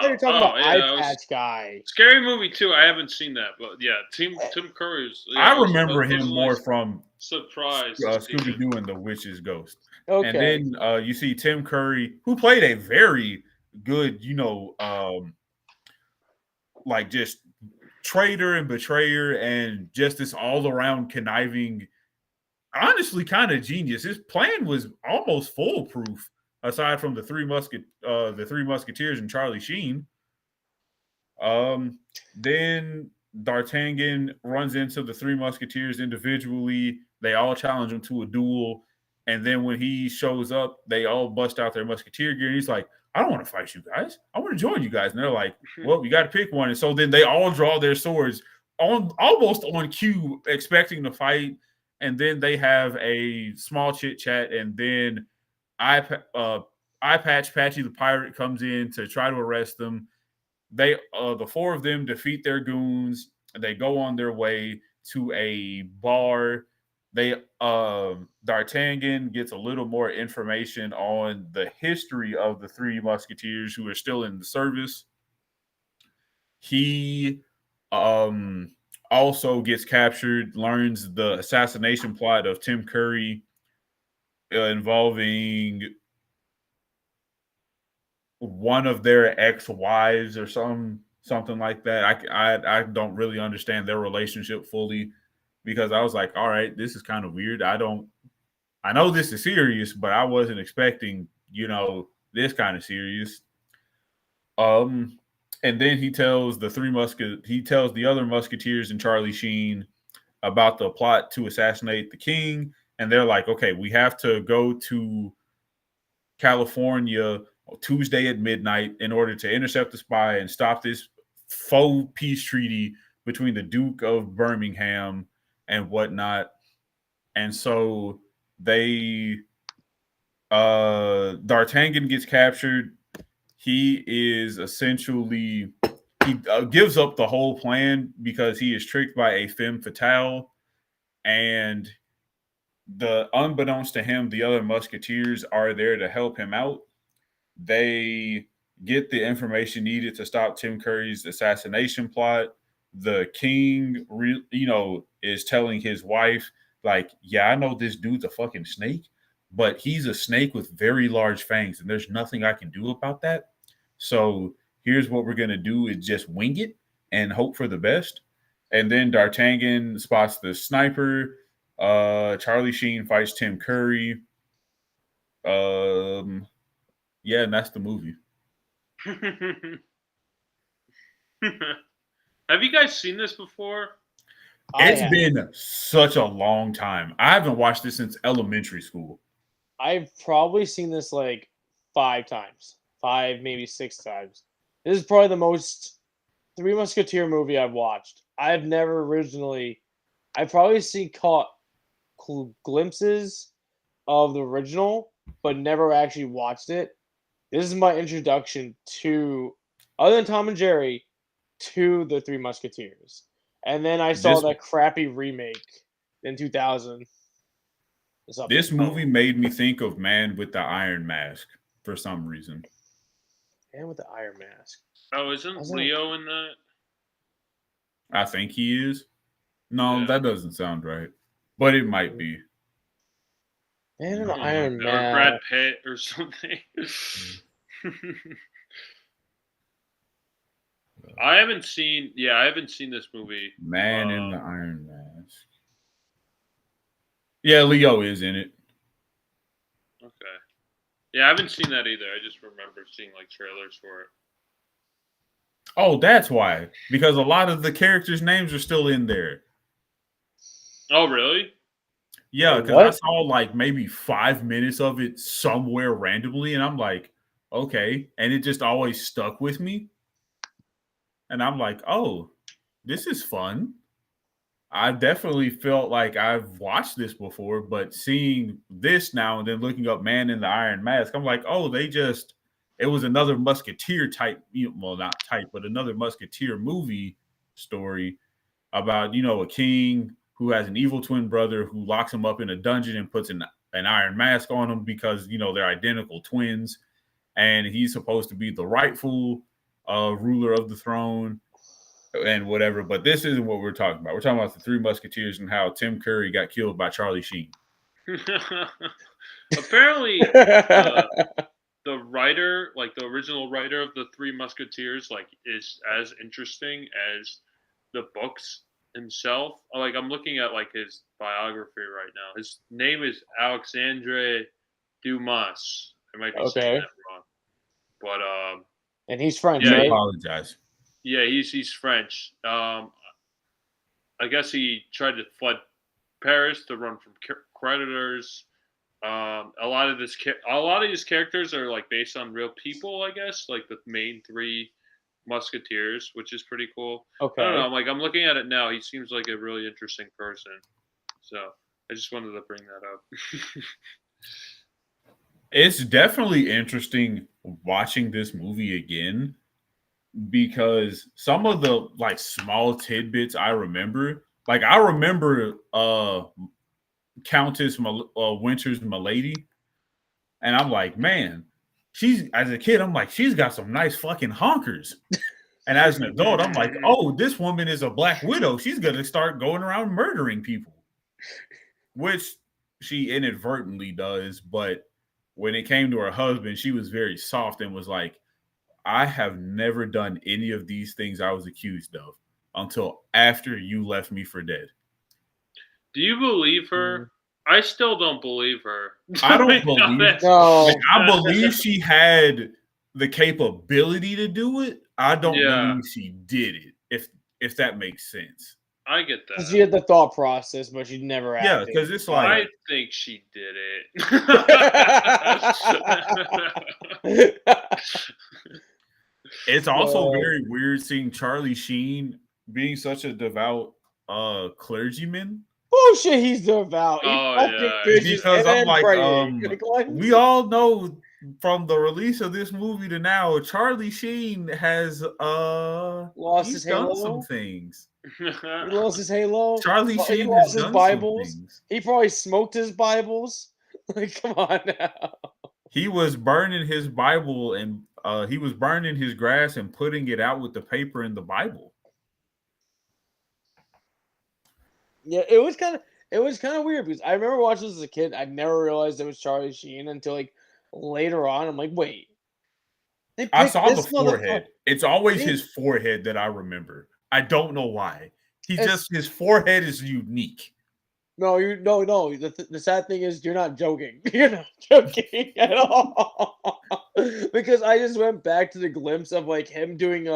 You're talking about eye patch guy. Scary Movie 2. I haven't seen that, but yeah, Tim Curry's. Yeah, I remember him more from Surprise. Scooby-Doo and the Witch's Ghost. Okay. And then you see Tim Curry, who played a very good, like just traitor and betrayer and just this all-around conniving, honestly kind of genius. His plan was almost foolproof, aside from the Three Musketeers and Charlie Sheen. Then D'Artagnan runs into the Three Musketeers individually. They all challenge him to a duel. And then when he shows up, they all bust out their musketeer gear. And he's like, I don't want to fight you guys. I want to join you guys. And they're like, well, we got to pick one. And so then they all draw their swords almost on cue, expecting to fight. And then they have a small chit chat. And then Eye Patch Patchy the pirate comes in to try to arrest them. They the four of them defeat their goons. They go on their way to a bar. D'Artagnan gets a little more information on the history of the Three Musketeers who are still in the service. He also gets captured, learns the assassination plot of Tim Curry involving one of their ex-wives or something like that. I don't really understand their relationship fully, because I was like, all right, this is kind of weird. I know this is serious, but I wasn't expecting, this kind of serious. And then he tells the other musketeers and Charlie Sheen about the plot to assassinate the king. And they're like, okay, we have to go to California Tuesday at midnight in order to intercept the spy and stop this faux peace treaty between the Duke of Birmingham and whatnot. And so D'Artagnan gets captured. He is essentially, he gives up the whole plan because he is tricked by a femme fatale. And unbeknownst to him, the other musketeers are there to help him out. They get the information needed to stop Tim Curry's assassination plot. The king, is telling his wife like, yeah, I know this dude's a fucking snake, but he's a snake with very large fangs, and there's nothing I can do about that. So here's what we're gonna do: is just wing it and hope for the best. And then D'Artagnan spots the sniper. Charlie Sheen fights Tim Curry. Yeah, and that's the movie. Have you guys seen this before? It's been such a long time. I haven't watched this since elementary school. I've probably seen this like 5 times. 5, maybe 6 times. This is probably the most Three Musketeer movie I've watched. I've probably seen caught glimpses of the original, but never actually watched it. This is my introduction to, other than Tom and Jerry, to the Three Musketeers. And then I saw that crappy remake in 2000. This movie made me think of Man with the Iron Mask for some reason. Man with the Iron Mask. Oh, isn't Leo in that? I think he is. No, that doesn't sound right. But it might be. Man with the Iron Mask. Or Brad Pitt or something. I haven't seen this movie. Man in the Iron Mask. Yeah, Leo is in it. Okay. Yeah, I haven't seen that either. I just remember seeing like trailers for it. Oh, that's why. Because a lot of the characters' names are still in there. Oh, really? Yeah, because I saw like maybe 5 minutes of it somewhere randomly, and I'm like, okay. And it just always stuck with me. And I'm like, oh, this is fun. I definitely felt like I've watched this before, but seeing this now and then looking up Man in the Iron Mask, I'm like, oh, it was another Musketeer type, well, not type, but another Musketeer movie story about, a king who has an evil twin brother who locks him up in a dungeon and puts an iron mask on him because, they're identical twins. And he's supposed to be the rightful ruler of the throne and whatever. But this isn't what we're talking about. We're talking about the Three Musketeers and how Tim Curry got killed by Charlie Sheen. Apparently, the writer, like the original writer of the Three Musketeers, like is as interesting as the books himself. Like I'm looking at like his biography right now. His name is Alexandre Dumas. I might be saying that wrong, but and he's French. Yeah, right? I apologize. Yeah, he's French. I guess he tried to flood Paris to run from creditors. A lot of these characters are like based on real people, I guess, like the main 3 Musketeers, which is pretty cool. Okay. I don't know. I'm looking at it now. He seems like a really interesting person. So I just wanted to bring that up. It's definitely interesting watching this movie again because some of the like small tidbits I remember, like I remember Countess Winter's Milady, and I'm like, man, as a kid, I'm like, she's got some nice fucking honkers. And as an adult, I'm like, oh, this woman is a Black Widow. She's gonna start going around murdering people, which she inadvertently does. But when it came to her husband, she was very soft and was like, I have never done any of these things I was accused of until after you left me for dead. Do you believe her? I still don't believe her. I don't believe it. No. Like, I believe she had the capability to do it. I don't believe she did it, if that makes sense. I get that. She had the thought process, but she never acted. Yeah, because it's like... I think she did it. It's also very weird seeing Charlie Sheen being such a devout clergyman. Bullshit, he's devout. Because I'm like, we all know from the release of this movie to now, Charlie Sheen has lost his halo. Some things. He lost his halo. Charlie Sheen lost has his Bibles. He probably smoked his Bibles. Like, come on now. He was burning his Bible and he was burning his grass and putting it out with the paper in the Bible. Yeah, it was kind of. it was kind of weird because I remember watching this as a kid. I never realized it was Charlie Sheen until like later on. I'm like, wait, they I picked saw the this motherfucker. forehead. It's always his forehead that I remember. I don't know why. His forehead is unique. No, no. The sad thing is you're not joking. You're not joking at all. Because I just went back to the glimpse of like him doing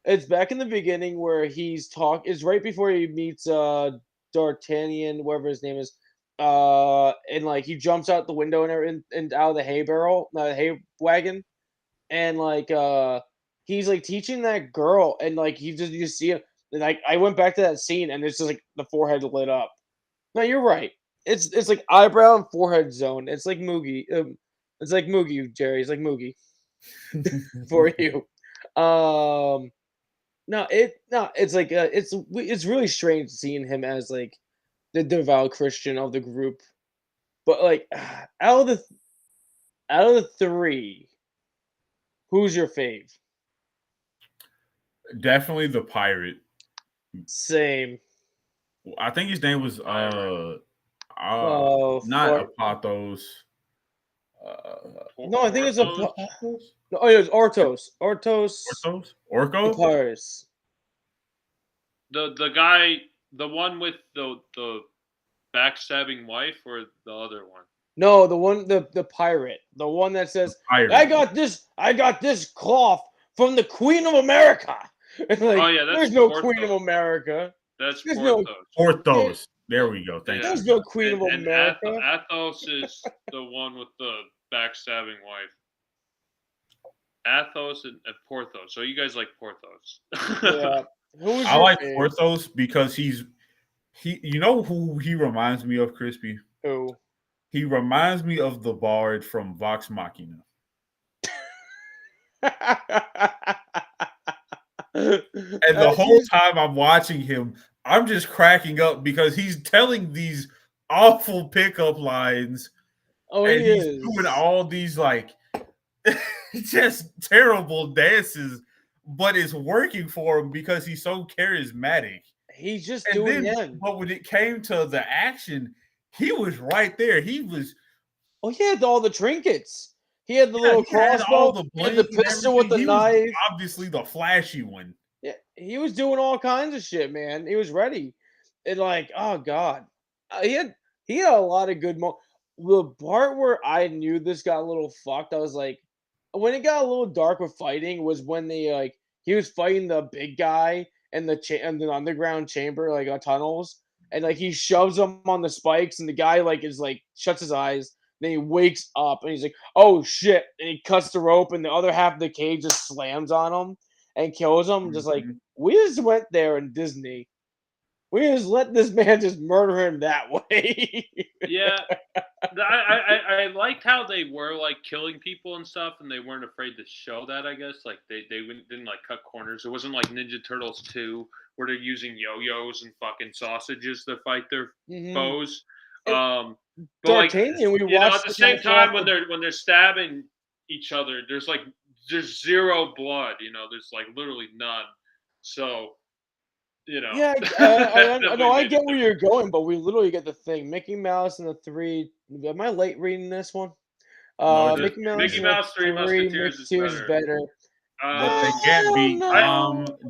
it's back in the beginning where it's right before he meets D'Artagnan, whatever his name is. And like he jumps out the window and out of the hay wagon, and like he's like teaching that girl, and like you see him, and like I went back to that scene, and it's just like the forehead lit up. No, you're right. It's like eyebrow and forehead zone. It's like Moogie. It's like Moogie, Jerry. It's like Moogie for you. It's like it's really strange seeing him as like the devout Christian of the group. But like out of the three, who's your fave? Definitely the pirate. Same. I think his name was not Athos. No, I think it's no, it was Orthos. Orco? Paris. The guy, the one with the backstabbing wife, or the other one? No, the pirate, the one that says, "I got this cloth from the Queen of America." Like, oh yeah, there's no Porthos. Queen of America. That's Porthos. Porthos. There we go. Thank you. There's no Queen of America. Athos is the one with the backstabbing wife. Athos and Porthos. So you guys like Porthos? Yeah. I like Porthos because he. You know who he reminds me of, Crispy? Who? He reminds me of the bard from Vox Machina. And the whole time I'm watching him, I'm just cracking up because he's telling these awful pickup lines. Oh, and he's doing all these like just terrible dances, but it's working for him because he's so charismatic. He's just doing him. But when it came to the action, he was right there. He was. Oh, he had all the trinkets. He had the little crossbow, he had the pistol with the knife. Obviously, the flashy one. Yeah, he was doing all kinds of shit, man. He was ready. And like, oh god, he had a lot of good moments. The part where I knew this got a little fucked, I was like, when it got a little dark with fighting, was when they he was fighting the big guy in the underground chamber, like tunnels, and like he shoves him on the spikes, and the guy is shuts his eyes. Then he wakes up and he's like, "Oh shit!" And he cuts the rope, and the other half of the cage just slams on him and kills him. Just like, we just went there in Disney. We just let this man just murder him that way. Yeah, I liked how they were like killing people and stuff, and they weren't afraid to show that. I guess like they didn't like cut corners. It wasn't like Ninja Turtles 2 where they're using yo-yos and fucking sausages to fight their foes. But like, at the same time when they're stabbing each other, there's zero blood. There's like literally none. So, Yeah, I get where you're going, but we literally get the thing: Mickey Mouse and the three. Am I late reading this one? No, Mickey Mouse, Three Musketeers is better. But they can't beat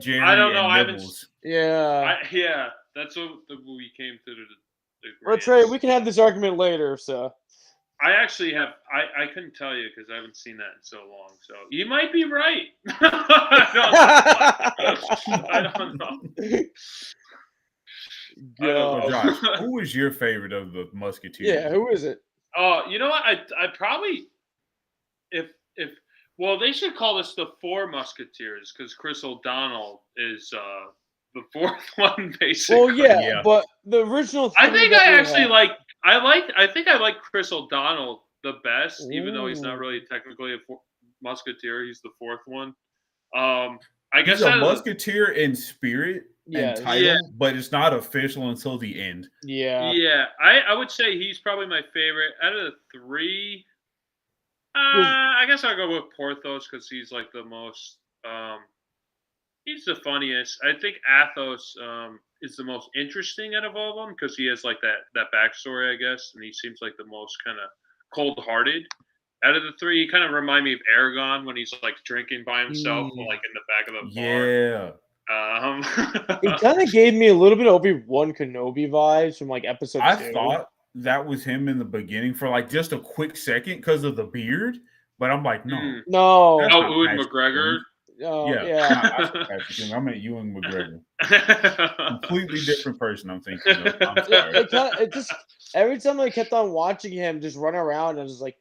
Jerry. I don't know. I haven't. Yeah, that's what we came to. Well, Trey, we can have this argument later. So, I actually have. I couldn't tell you because I haven't seen that in so long. So you might be right. I don't know. Josh, who is your favorite of the Musketeers? Yeah, who is it? Oh, you know what? I probably well, they should call this the Four Musketeers because Chris O'Donnell is the fourth one, basically. Well, yeah, but the original. I think I think I like Chris O'Donnell the best, even though he's not really technically a musketeer. He's the fourth one. I guess he's a musketeer in spirit and title, but it's not official until the end. Yeah. Yeah, I would say he's probably my favorite out of the three. I guess I'll go with Porthos because he's like the most. He's the funniest. I think Athos. is the most interesting out of all of them because he has like that backstory, I guess, and he seems like the most kind of cold-hearted. Out of the three, he kind of remind me of Aragon when he's like drinking by himself, like in the back of the bar. It kind of gave me a little bit of Obi-Wan Kenobi vibes from like episode 2. I thought that was him in the beginning for like just a quick second because of the beard, but I'm like, no. No. Oh, Ewan McGregor? Yeah. I meant Ewan McGregor. Completely different person, I'm thinking of. I'm sorry. It just, every time I kept on watching him just run around, I was like,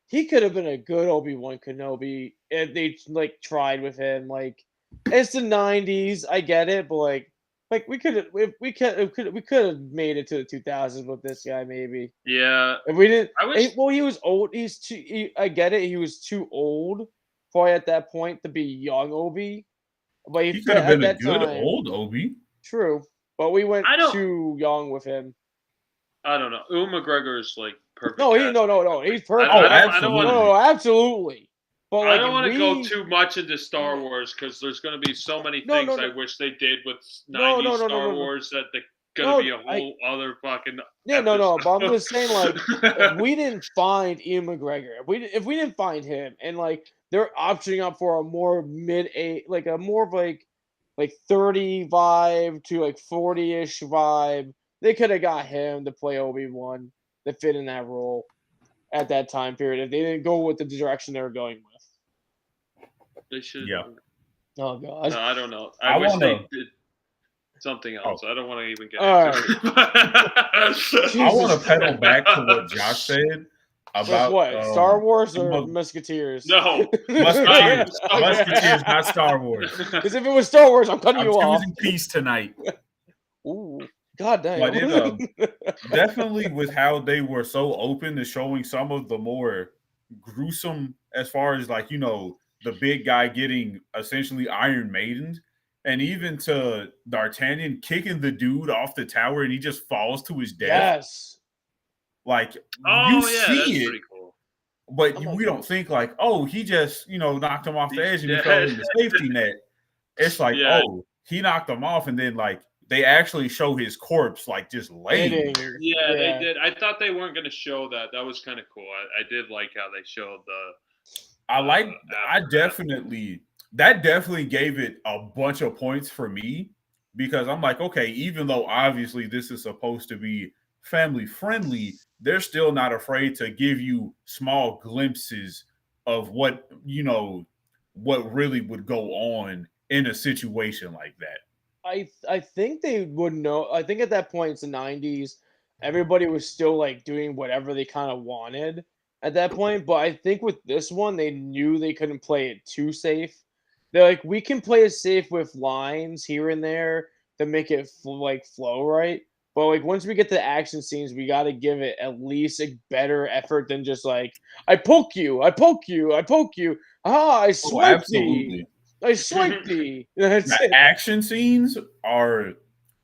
he could have been a good Obi-Wan Kenobi if they like tried with him. Like, it's the 90s, I get it, but like we could have made it to the 2000s with this guy maybe. Yeah. If we didn't, he was old. I get it. He was too old probably at that point to be young Obi. But he could have been a good old Obi. True, but we went too young with him. I don't know. Ewan McGregor is like perfect. No, he's perfect. Absolutely. But I don't want to go too much into Star Wars because there's going to be so many things I wish they did with 90s Star Wars that they're going to be a whole other fucking. Yeah, episode. But I'm just saying, like, if we didn't find Ian McGregor, if we didn't find him, and like they're optioning up for a more mid-age, like a more of like 30 vibe to like 40-ish vibe, they could have got him to play Obi-Wan to fit in that role at that time period if they didn't go with the direction they were going with. They should. Yeah. Oh god. No, I don't know. I wish they did something else. I don't want to even get into it. I want to pedal back to what Josh said about what? Star Wars or Musketeers? No, Musketeers. Musketeers, not Star Wars. Because if it was Star Wars, I'm cutting you off. I'm choosing peace tonight. Ooh. God damn. But it, definitely with how they were so open to showing some of the more gruesome, as far as like, the big guy getting essentially Iron Maidened, and even to D'Artagnan kicking the dude off the tower and he just falls to his death. Yes. Like, see that's it, pretty cool. But we don't think like, oh, he just, knocked him off the edge and he fell in the safety net. It's like, oh, he knocked him off, and then like they actually show his corpse like just laying there. Yeah, they did. I thought they weren't going to show that. That was kind of cool. I did like how they showed that definitely gave it a bunch of points for me, because I'm like, okay, even though obviously this is supposed to be family friendly, they're still not afraid to give you small glimpses of what really would go on in a situation like that. I think they would know. I think at that point, it's the 90s. Everybody was still like doing whatever they kind of wanted at that point. But I think with this one, they knew they couldn't play it too safe. They're like, we can play it safe with lines here and there to make it flow right. But like once we get to the action scenes, we got to give it at least a better effort than just like, I poke you. Ah, I swipe you. I swiped thee. The action scenes are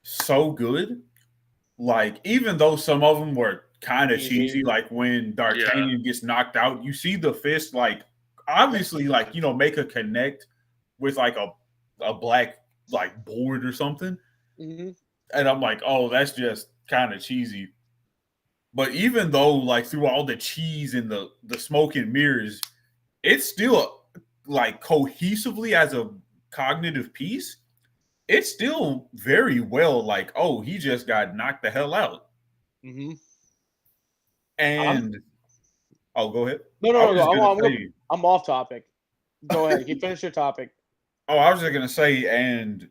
so good. Like, even though some of them were kind of cheesy, like when D'Artagnan gets knocked out, you see the fist, like, obviously, like, make a connect with like a black like board or something. Mm-hmm. And I'm like, oh, that's just kind of cheesy. But even though, like, through all the cheese and the smoke and mirrors, it's still like cohesively as a cognitive piece, it's still very well like, oh, he just got knocked the hell out. Mm-hmm. And go ahead. No. I'm off topic. Go ahead. You finish your topic. Oh, I was just gonna say, and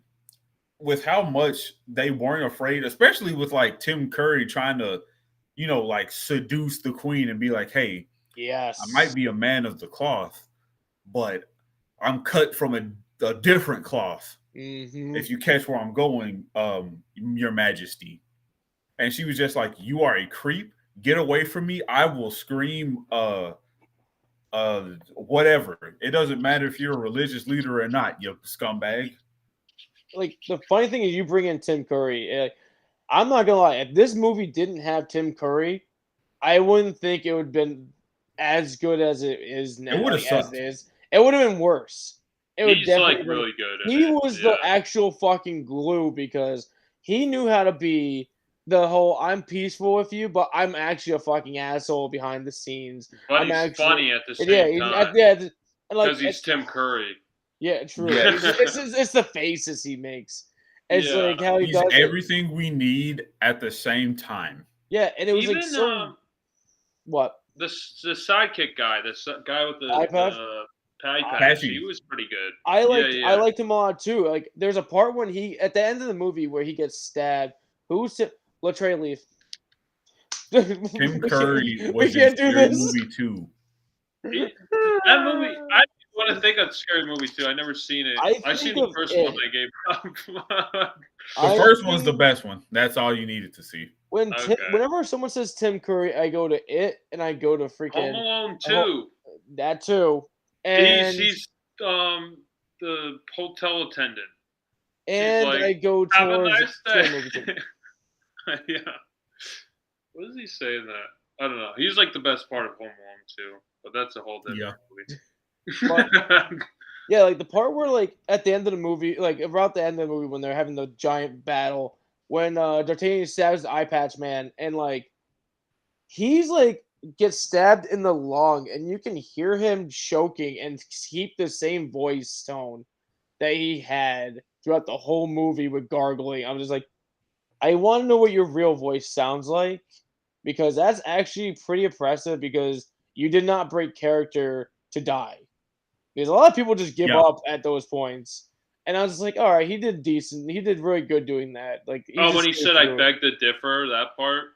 with how much they weren't afraid, especially with like Tim Curry trying to, like seduce the queen and be like, hey, yes, I might be a man of the cloth, but I'm cut from a different cloth. Mm-hmm. If you catch where I'm going, Your Majesty. And she was just like, you are a creep. Get away from me. I will scream whatever. It doesn't matter if you're a religious leader or not, you scumbag. Like, the funny thing is you bring in Tim Curry. I'm not going to lie. If this movie didn't have Tim Curry, I wouldn't think it would have been as good as it is now. It would have sucked. It would have been worse. He's like really good. He was the actual fucking glue, because he knew how to be the whole I'm peaceful with you, but I'm actually a fucking asshole behind the scenes. But I'm he's actually, funny at the same time. Because he's Tim Curry. Yeah, true. Yeah. It's the faces he makes. It's like how he does everything we need at the same time. Yeah, and it was even, like so. What? The sidekick guy, the guy with the patty patch, he was pretty good. I liked him a lot too. Like, there's a part when he at the end of the movie where he gets stabbed. Who's Latrey leave? Tim Curry was in Scary Movie 2. That movie, I want to think of Scary Movie 2. I've never seen it. I've seen the first one they gave up. The first one's the best one. That's all you needed to see. Whenever someone says Tim Curry, I go to It and I go to freaking Home Alone 2. That too. And he's the hotel attendant. And like, I go towards have a nice day. Yeah. What does he say in that? I don't know. He's like the best part of Home Alone 2, but that's a whole different movie. Yeah, like the part where like at the end of the movie, like around the end of the movie when they're having the giant battle, when D'Artagnan stabs the eye patch man, and like he's like gets stabbed in the lung, and you can hear him choking and keep the same voice tone that he had throughout the whole movie with gargling. I'm just like, I want to know what your real voice sounds like, because that's actually pretty impressive, because you did not break character to die. Because a lot of people just give up at those points. And I was just like, all right, he did decent. He did really good doing that. Like, when he said, I beg to differ, that part?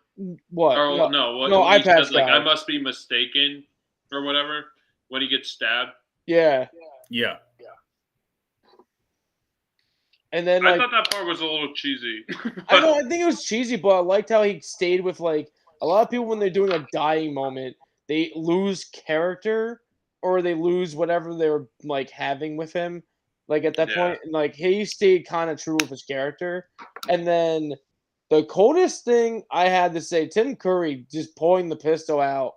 What? Or, no, I said, like, I must be mistaken or whatever when he gets stabbed. Yeah. And then I thought that part was a little cheesy. I think it was cheesy, but I liked how he stayed with, like, a lot of people when they're doing a dying moment, they lose character or they lose whatever they're like having with him. Like at that point, like he stayed kind of true with his character. And then the coldest thing I had to say, Tim Curry just pulling the pistol out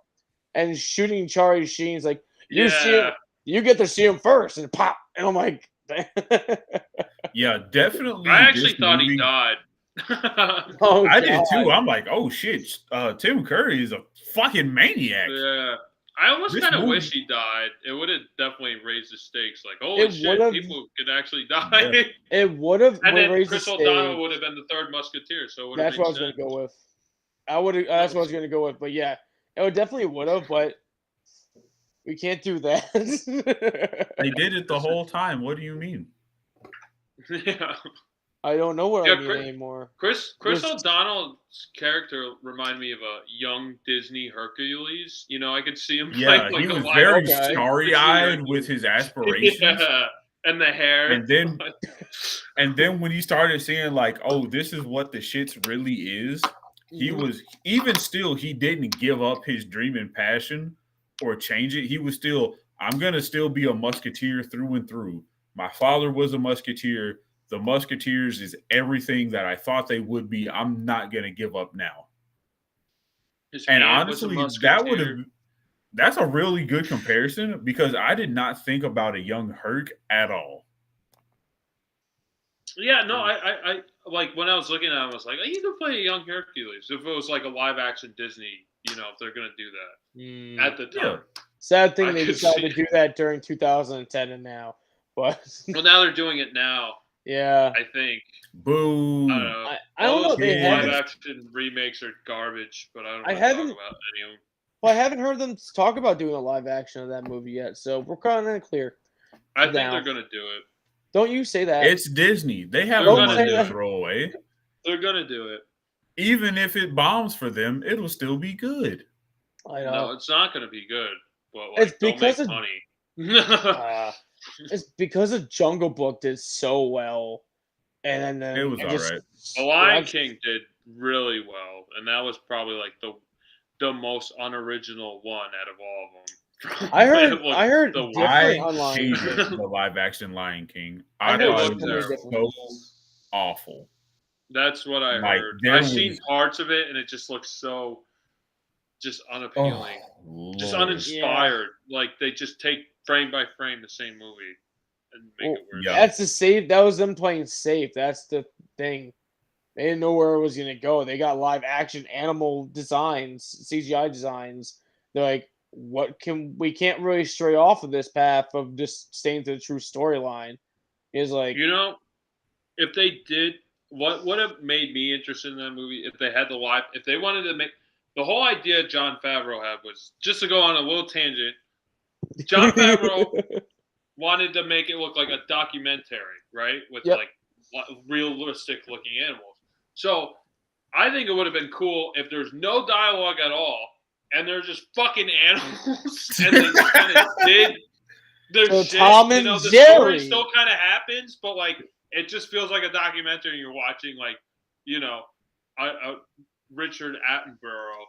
and shooting Charlie Sheen's like, you see him, you get to see him first, and pop. And I'm like, yeah, definitely. I actually thought he died. I did too. I'm like, oh shit, Tim Curry is a fucking maniac. Yeah. I almost kind of wish he died. It would have definitely raised the stakes. Like, holy shit, people could actually die. Yeah. It would have. And then Chris O'Donnell would have been the third Musketeer. So that's what I was going to go with. That's what I was going to go with. But yeah, it would definitely would have. But we can't do that. They did it the whole time. What do you mean? Yeah. I don't know what I mean anymore. Chris O'Donnell's character reminded me of a young Disney Hercules. You know, I could see him. Yeah, he was very starry-eyed with his aspirations. Yeah, and the hair. And then when he started seeing like, oh, this is what the shits really is, he was even still. He didn't give up his dream and passion or change it. He was still, I'm gonna still be a musketeer through and through. My father was a musketeer. The Musketeers is everything that I thought they would be. I'm not going to give up now. And honestly, that's a really good comparison, because I did not think about a young Herc at all. Yeah, no, I like when I was looking at him, I was like, oh, you could play a young Hercules if it was like a live action Disney, you know, if they're going to do that at the time. Yeah. Sad thing they decided to do that during 2010 and now. But well, now they're doing it now. Yeah, I think. Boo! I don't know. They live action remakes are garbage, but I don't. Talk about any of them. Well, I haven't heard them talk about doing a live action of that movie yet, so we're kind of clear. I think they're gonna do it. Don't you say that? It's Disney. They have no money to throw away. They're gonna do it. Even if it bombs for them, it'll still be good. I know. No, it's not gonna be good. But it's because of money. It's because of Jungle Book did so well, and then it was all right. The Lion King did really well, and that was probably like the most unoriginal one out of all of them. I heard I hated the live action Lion King. I thought it was so awful. That's what I heard. I've seen parts of it, and it just looks so just unappealing, just uninspired. Yeah. Like they just take frame by frame the same movie and make it work. Yeah. That's the safe. That was them playing safe. That's the thing. They didn't know where it was gonna go. They got live action animal designs, CGI designs. They're like, we can't really stray off of this path of just staying to the true storyline. Is like, if they did, what would have made me interested in that movie if they had if they wanted to make the whole idea Jon Favreau had was just to go on a little tangent. Jon Favreau wanted to make it look like a documentary, right? With like realistic looking animals. So I think it would have been cool if there's no dialogue at all and they're just fucking animals and they just kind of did their shit. Tom and the Jerry. Story still kind of happens, but like it just feels like a documentary and you're watching like, a Richard Attenborough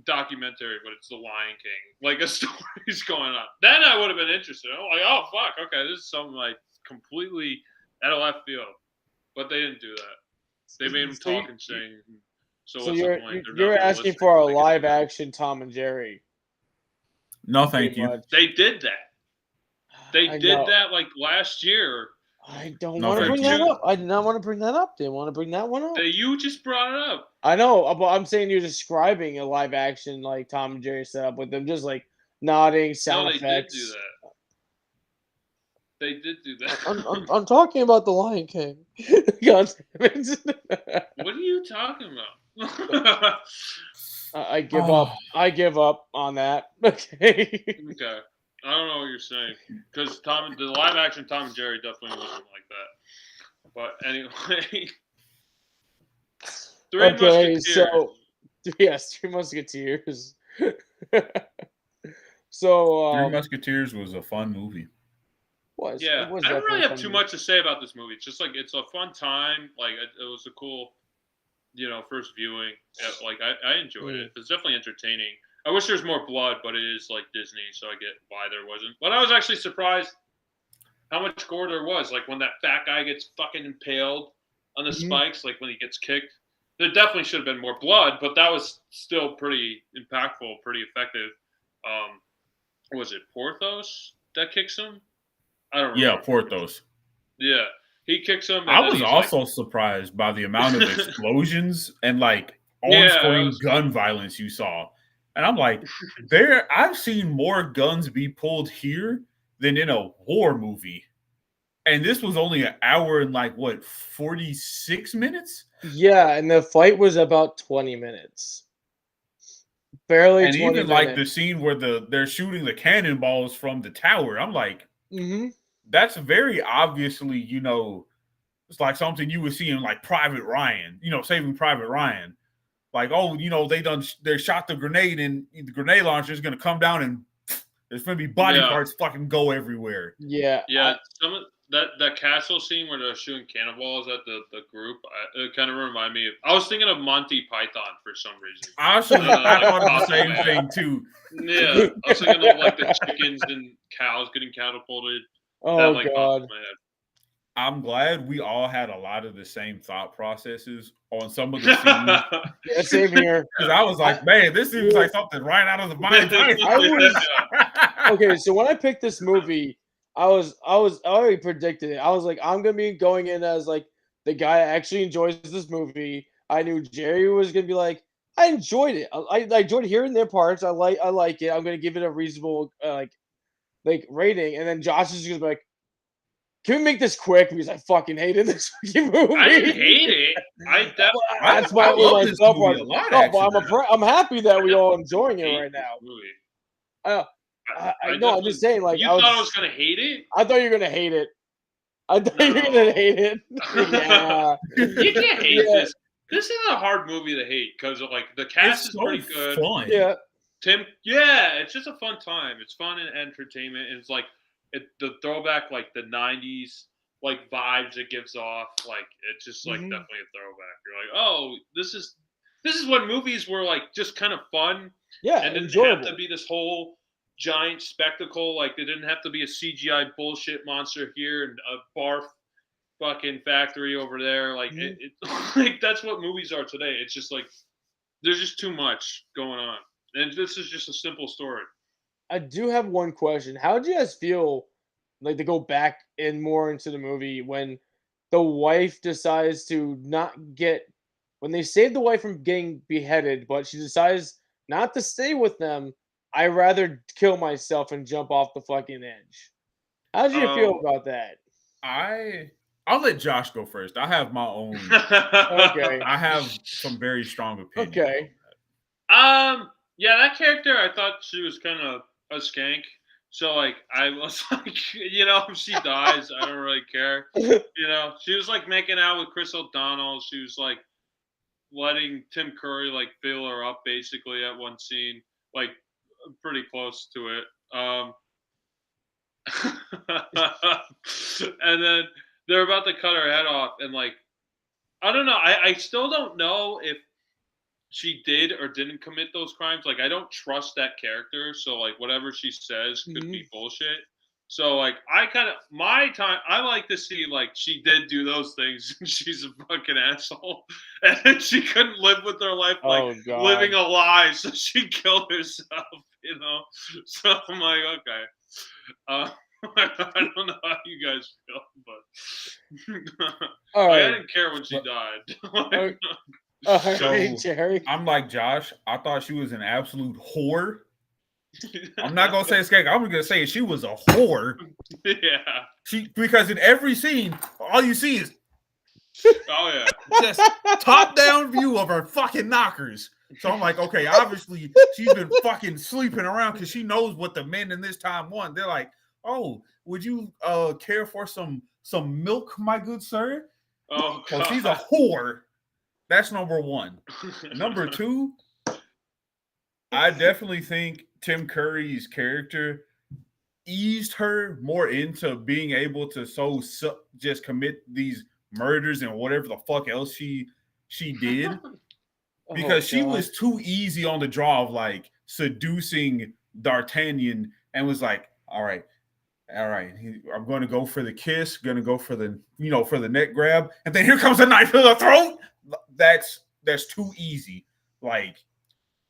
documentary, but it's The Lion King. Like a story's going on. Then I would have been interested. I'm like, oh fuck, okay, this is something like completely out of left field. But they didn't do that. They made him talk and sing. So what's the point? You're asking for a live action Tom and Jerry. No, thank you. They did that. They did that like last year. I don't want to bring that up. I did not want to bring that up. Didn't want to bring that one up. You just brought it up. I know, but I'm saying you're describing a live action like Tom and Jerry setup with them just like nodding, sound effects. They did do that. I'm talking about The Lion King. God damn it. What are you talking about? I give up. I give up on that. Okay. Okay. I don't know what you're saying because the live action Tom and Jerry definitely wasn't like that. But anyway, Three Musketeers. So Three Musketeers was a fun movie. I don't really have too much to say about this movie. It's just like it's a fun time. Like it was a cool, first viewing. Like I enjoyed it. It's definitely entertaining. I wish there was more blood, but it is like Disney, so I get why there wasn't. But I was actually surprised how much gore there was. Like when that fat guy gets fucking impaled on the spikes, like when he gets kicked. There definitely should have been more blood, but that was still pretty impactful, pretty effective. Was it Porthos that kicks him? I don't remember. Yeah, Porthos. Yeah, he kicks him. I was also surprised by the amount of explosions and like on-screen gun violence you saw. And I'm like, I've seen more guns be pulled here than in a war movie. And this was only an hour and 46 minutes? Yeah, and the fight was about 20 minutes. Barely and 20 even minutes. The scene where they're shooting the cannonballs from the tower. I'm like, that's very obviously, it's like something you would see in Private Ryan, Saving Private Ryan. Like, they shot the grenade and the grenade launcher is going to come down and there's going to be body parts fucking go everywhere. Yeah. Yeah. Some of that castle scene where they're shooting cannonballs at the group, it kind of reminded me of, I was thinking of Monty Python for some reason. I thought the same thing too. Yeah. I was thinking of the chickens and cows getting catapulted. Oh, God. I'm glad we all had a lot of the same thought processes on some of the scenes. Yeah, same here. Because I was like, man, this seems like something right out of the mind. Okay, so when I picked this movie, I already predicted it. I was like, I'm gonna be going in as the guy that actually enjoys this movie. I knew Jerry was gonna be like, I enjoyed it. I enjoyed hearing their parts. I like it. I'm gonna give it a reasonable rating, and then Josh is just like, can we make this quick because I fucking hated this fucking movie? I didn't hate it. That's why I'm happy that we all enjoying it right now. I'm just saying. You thought I was gonna hate it? I thought you were gonna hate it. I thought you were gonna hate it. Yeah. You can't hate this. This is a hard movie to hate because the cast is pretty good. Fun. Yeah. It's just a fun time. It's fun and entertainment. And it's the throwback, the 90s, vibes it gives off. It's just definitely a throwback. You're like, oh, this is when movies were just kind of fun. Yeah, and didn't enjoyable. have to be this whole giant spectacle. They didn't have to be a CGI bullshit monster here and a barf fucking factory over there. That's what movies are today. It's just there's just too much going on. And this is just a simple story. I do have one question. How did you guys feel to go back in more into the movie when the wife decides to not get when they save the wife from getting beheaded, but she decides not to stay with them. I rather kill myself and jump off the fucking edge. How do you feel about that? I'll let Josh go first. I have my own. Okay. I have some very strong opinions. Okay. Yeah, that character, I thought she was kind of a skank. So, like, I was like, you know, if she dies, I don't really care. You know, she was like making out with Chris O'Donnell. She was like letting Tim Curry like fill her up basically at one scene, like pretty close to it. And then they're about to cut her head off, and like, I don't know. I still don't know if she did or didn't commit those crimes. Like, I don't trust that character, so like whatever she says could be bullshit. So like, I like to see like she did do those things and she's a fucking asshole, and then she couldn't live with her life like living a lie, so she killed herself. You know, so I'm like, okay. I don't know how you guys feel, but I didn't care when she died. So, Jerry. I'm like Josh. I thought she was an absolute whore. I'm not gonna say skank. I'm gonna say she was a whore. Yeah. Because in every scene, all you see is just top down view of her fucking knockers. So I'm like, okay, obviously she's been fucking sleeping around because she knows what the men in this time want. They're like, oh, would you care for some milk, my good sir? Oh, so she's a whore. That's number one. Number two, I definitely think Tim Curry's character eased her more into being able to just commit these murders and whatever the fuck else she did. Because she was too easy on the draw of like seducing D'Artagnan and was like, all right, I'm going to go for the kiss, going to go for the, for the neck grab. And then here comes a knife to the throat. That's too easy. Like,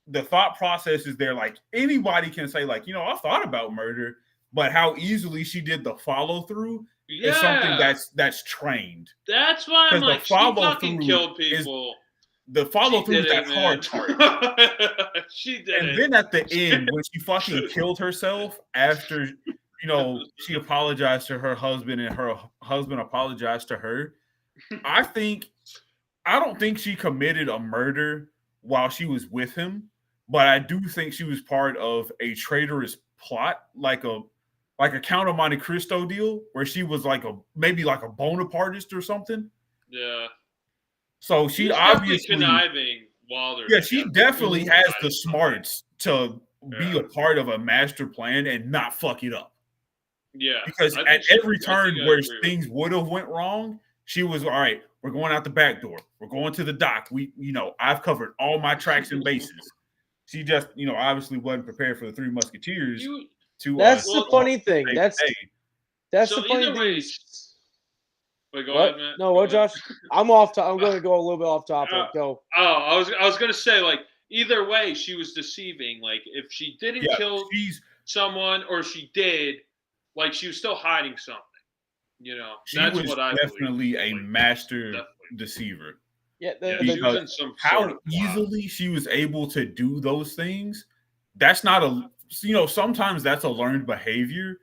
the thought process is there. Like, anybody can say like, I thought about murder, but how easily she did the follow through is something that's trained. That's why I'm like, she fucking killed people. The follow through is that hard part. She did and then at the end, when she fucking killed herself after, she apologized to her husband and her husband apologized to her. I don't think she committed a murder while she was with him, but I do think she was part of a traitorous plot, like a Count of Monte Cristo deal, where she was maybe like a Bonapartist or something. Yeah. So she obviously conniving Wilder. Yeah, she definitely has the smarts to be a part of a master plan and not fuck it up. Yeah. Because at every turn where things would have went wrong, she was all right. We're going out the back door. We're going to the dock. I've covered all my tracks and bases. She just, obviously wasn't prepared for the Three Musketeers. That's the funny thing. That's the funny thing. Wait, go ahead, man. No, what, Josh? I'm off. I'm going to go a little bit off topic. Go. I was going to say, like, either way, she was deceiving. Like, if she didn't kill someone, or she did, like, she was still hiding something. That's what I believe. Definitely a master deceiver. Yeah, how easily she was able to do those things. That's not sometimes that's a learned behavior.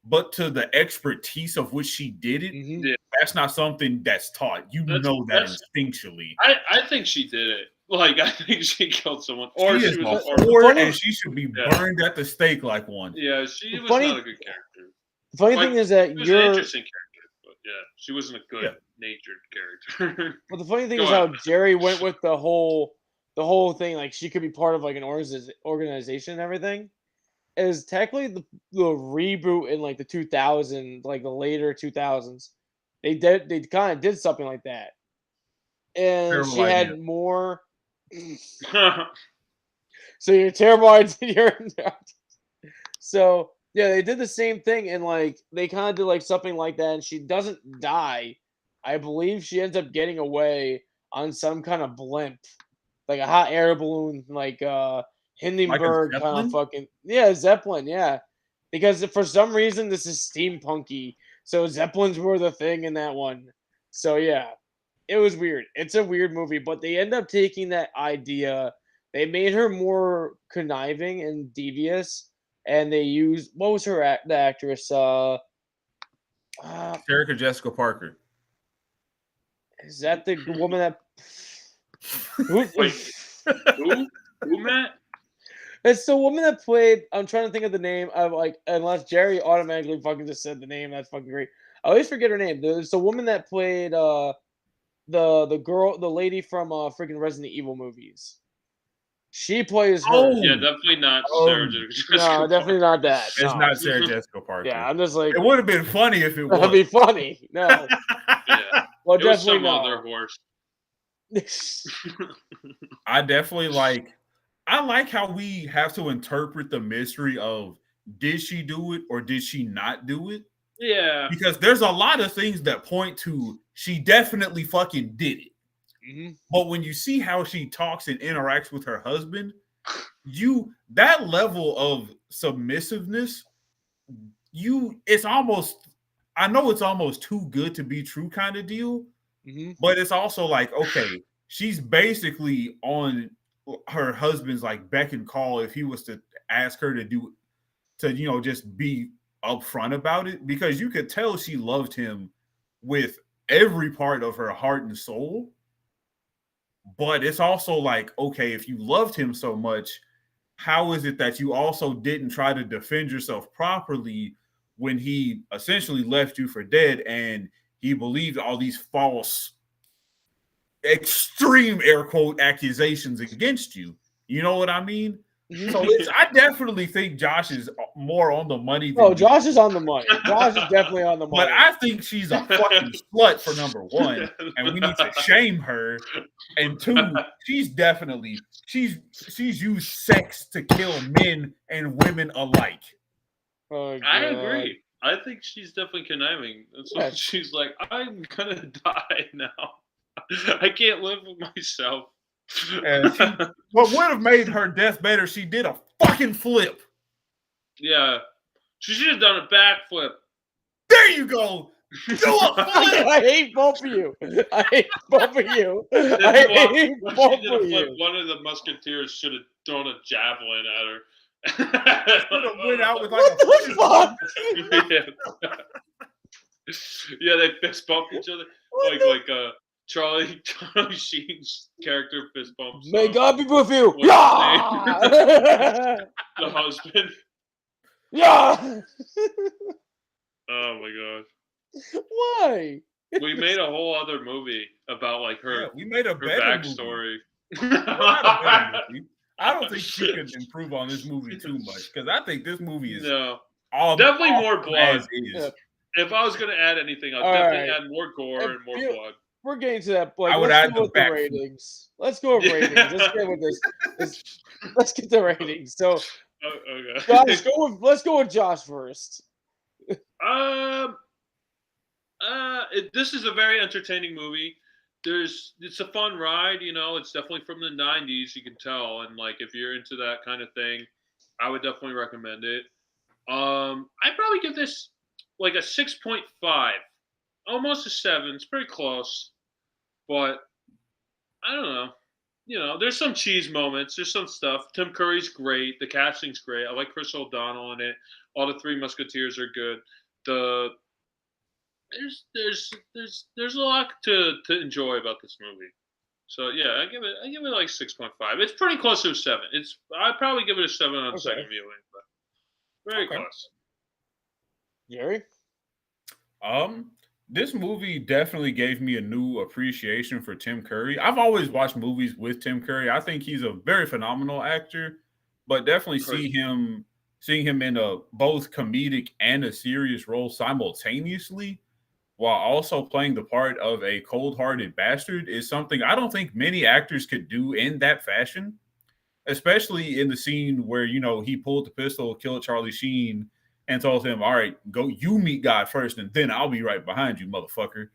But to the expertise of which she did it, that's not something that's taught. That instinctually. I think she did it. Like, I think she killed someone. Or she was a whore, and she should be burned at the stake like one. Yeah, she was not a good character. The funny thing is that you're an interesting character, but she wasn't a good-natured character. But the funny thing is how Jerry went with the whole thing. Like, she could be part of like an organization and everything. Is technically the reboot in like the 2000s, like the later 2000s, they kind of did something like that, and she had more. So you're terrible idea. So yeah, they did the same thing, and like they kind of did like something like that, and she doesn't die. I believe she ends up getting away on some kind of blimp, like a hot air balloon, like Hindenburg like kind of fucking Zeppelin, because for some reason this is steampunky, so Zeppelins were the thing in that one. So yeah, it was weird. It's a weird movie, but they end up taking that idea. They made her more conniving and devious, and they used what was the actress? Erica Jessica Parker. Is that the woman that? Wait, who? Who, Matt? It's the woman that played. I'm trying to think of the name. Of unless Jerry automatically fucking just said the name. That's fucking great. I always forget her name. It's the woman that played the girl, the lady from freaking Resident Evil movies. She plays her. Oh, yeah, definitely not Sarah Jessica. No, definitely not that. It's not Sarah Jessica Parker. Yeah, I'm just like. It would have been funny if it was. That'd be funny. No. Yeah. Well, it was definitely some not. other horse. I definitely like. I like how we have to interpret the mystery of did she do it or did she not do it? Yeah. Because there's a lot of things that point to she definitely fucking did it. Mm-hmm. But when you see how she talks and interacts with her husband, that level of submissiveness, it's almost, I know it's almost too good to be true kind of deal, but it's also like, okay, she's basically on her husband's like beck and call if he was to ask her to just be upfront about it, because you could tell she loved him with every part of her heart and soul. But it's also like, okay, if you loved him so much, how is it that you also didn't try to defend yourself properly when he essentially left you for dead and he believed all these false, extreme air quote accusations against you? You know what I mean? So I definitely think Josh is more on the money. Josh is on the money. Josh is definitely on the money. But I think she's a fucking slut for number one, and we need to shame her. And two, she's used sex to kill men and women alike. Oh, I agree. I think she's definitely conniving. So she's like, I'm gonna die now. I can't live with myself. And what would have made her death better, she did a fucking flip. Yeah. She should have done a backflip. There you go. Do a flip. I hate both of you. I hate both of you. One of the musketeers should have thrown a javelin at her. Should have went out with what the fuck? Yeah, they fist bumped each other. Charlie Sheen's character fist bumps. May God be with you. Yeah! The husband. Yeah. Oh my god. Why? We made a whole other movie about like her. Yeah, we made a better backstory. I don't think she could improve on this movie too much, because I think this movie is definitely more blood. Yeah. If I was going to add anything, I'd definitely add more gore and more blood. We're getting to that point. I would add the ratings. Let's go with ratings. Let's get with this. Let's get the ratings. So, okay. Let's go with Josh first. This is a very entertaining movie. It's a fun ride, it's definitely from the 90s, you can tell, and like if you're into that kind of thing, I would definitely recommend it. I'd probably give this like a 6.5, almost a 7. It's pretty close, but I don't know. There's some cheese moments, there's some stuff. Tim Curry's great, the casting's great. I like Chris O'Donnell in it. All the Three Musketeers are good. There's a lot to enjoy about this movie. So yeah, I give it like 6.5. It's pretty close to a 7. I'd probably give it a 7 on second viewing, but very close. Jerry? This movie definitely gave me a new appreciation for Tim Curry. I've always watched movies with Tim Curry. I think he's a very phenomenal actor, but definitely seeing him in a both comedic and a serious role simultaneously, while also playing the part of a cold-hearted bastard, is something I don't think many actors could do in that fashion, especially in the scene where, he pulled the pistol, killed Charlie Sheen, and told him, all right, go, you meet God first, and then I'll be right behind you, motherfucker.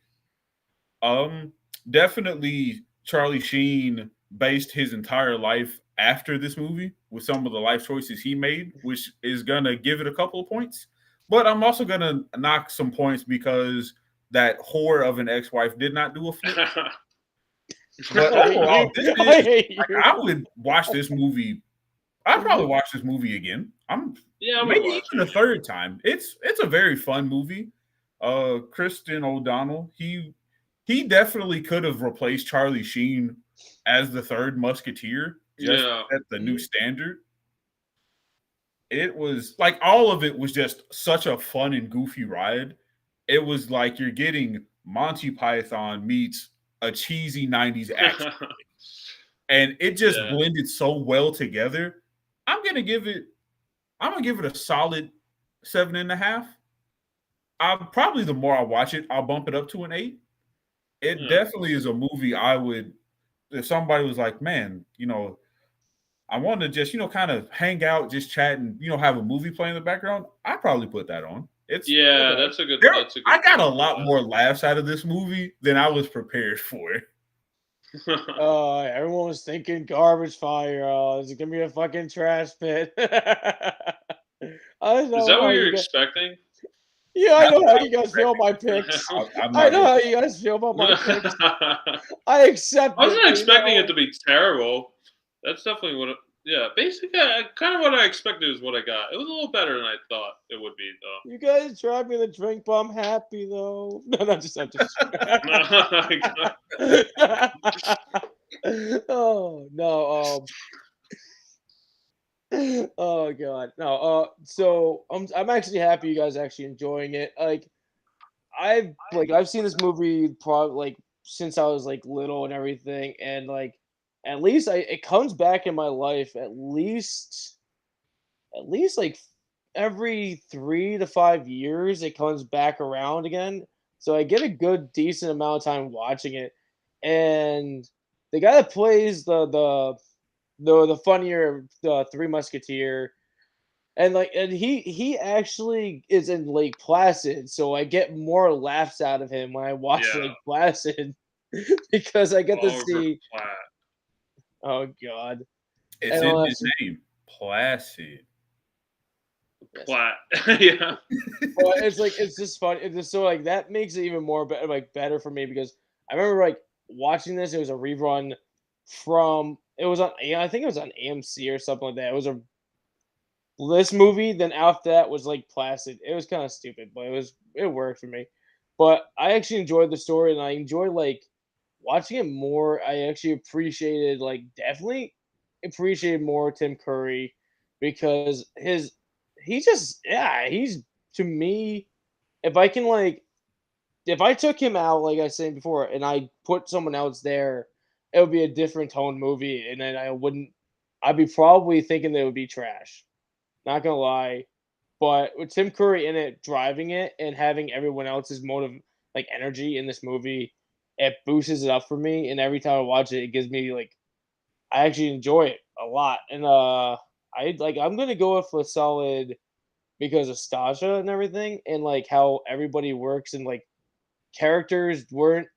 Definitely Charlie Sheen based his entire life after this movie with some of the life choices he made, which is going to give it a couple of points. But I'm also going to knock some points because that whore of an ex-wife did not do a flip. But I hate overall, you. this is, I hate you. like, I would watch this movie. I'd probably watch this movie again. Maybe even a third time. It's a very fun movie. Kristen O'Donnell, he definitely could have replaced Charlie Sheen as the third Musketeer, just at the new standard. It was like all of it was just such a fun and goofy ride. It was like you're getting Monty Python meets a cheesy 90s action. And it just blended so well together. I'm gonna give it a solid 7.5. Probably the more I watch it, I'll bump it up to an 8. It definitely is a movie I would, if somebody was like, man, I want to just, kind of hang out, just chat and, have a movie playing in the background, I'd probably put that on. That's a good. I got a lot more laughs out of this movie than I was prepared for. Everyone was thinking garbage fire. Is it gonna be a fucking trash pit? Is that what you're expecting? Yeah, I know how you guys feel about my picks. I know how you guys feel about my picks. I accept. I wasn't expecting it to be terrible. That's definitely what. Basically, kind of what I expected is what I got. It was a little better than I thought it would be, though. You guys drive me the drink, but I'm happy though. No, I'm just. Oh no. Oh god. No. So I'm actually happy you guys are actually enjoying it. Like I've seen this movie probably like since I was like little and everything, and like at least it comes back in my life at least like every 3 to 5 years it comes back around again. So I get a good decent amount of time watching it. And the guy that plays the funnier Three Musketeer, and he actually is in Lake Placid, so I get more laughs out of him when I watch Lake Placid because I get to see. Oh God! It's in his name, Placid. Plat. Yeah. Well, it's just fun. It's just so like that makes it even more better for me because I remember like watching this. It was a rerun from. It was on. I think it was on AMC or something like that. It was this movie. Then after that was like Placid. It was kind of stupid, but it worked for me. But I actually enjoyed the story, and I enjoyed like watching it more. I actually definitely appreciated more Tim Curry because he's to me, if I took him out, like I was saying before, and I put someone else there, it would be a different tone movie, and then I'd be probably thinking that it would be trash. Not gonna lie. But with Tim Curry in it, driving it, and having everyone else's energy in this movie, it boosts it up for me. And every time I watch it, it gives me I actually enjoy it a lot. And I'm gonna go with a solid because of Stasha and everything, and like how everybody works, and like characters weren't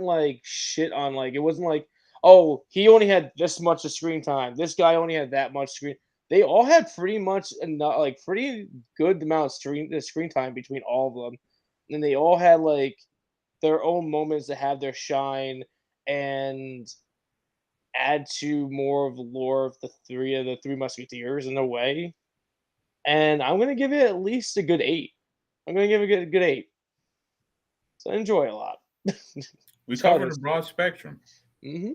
like shit on, like it wasn't like, oh, he only had this much of screen time, this guy only had that much screen. They all had pretty much enough, like pretty good amount of screen time between all of them, and they all had like their own moments to have their shine and add to more of the lore of the Three Musketeers in a way. And I'm gonna give it at least a good 8. I'm gonna give it a good 8. So I enjoy a lot. We covered a broad spectrum. Mm-hmm.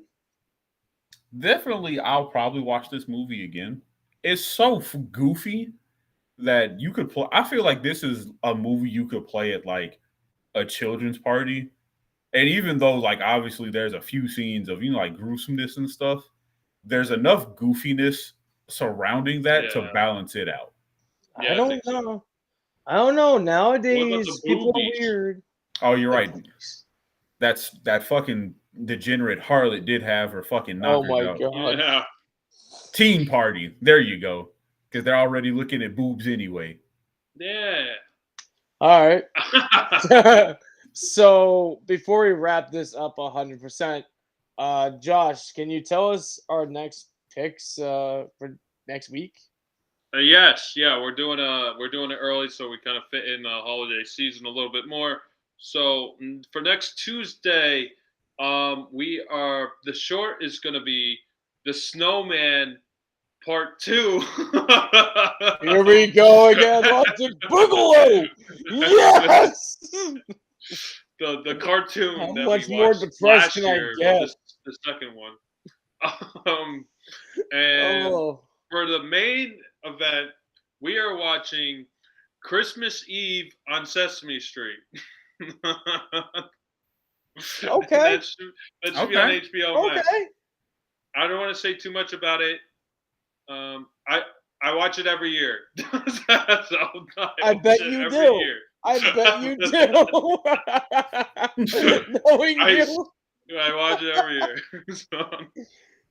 Definitely, I'll probably watch this movie again. It's so goofy that you could play. I feel like this is a movie you could play at like a children's party. And even though, like, obviously there's a few scenes of, like gruesomeness and stuff, there's enough goofiness surrounding that to balance it out. Yeah, I don't know. I don't know. Nowadays, people are weird. Oh, you're right. That fucking degenerate harlot did have her fucking knockers out. Oh my God. Yeah. Teen party. There you go. Because they're already looking at boobs anyway. Yeah. All right. So before we wrap this up 100%, Josh, can you tell us our next picks for next week? Yes, yeah, we're doing it early, so we kind of fit in the holiday season a little bit more. So for next Tuesday, the short is going to be the Snowman Part 2. Here we go again, Logic Boogaloo. Yes. The cartoon How that much we more watched depressed last can I year, get? the second one. And for the main event, we are watching Christmas Eve on Sesame Street. Okay. That should be on HBO Max. Okay. I don't want to say too much about it. I watch it every year. I bet you do. Year. I bet you do. Knowing you. I watch it every year.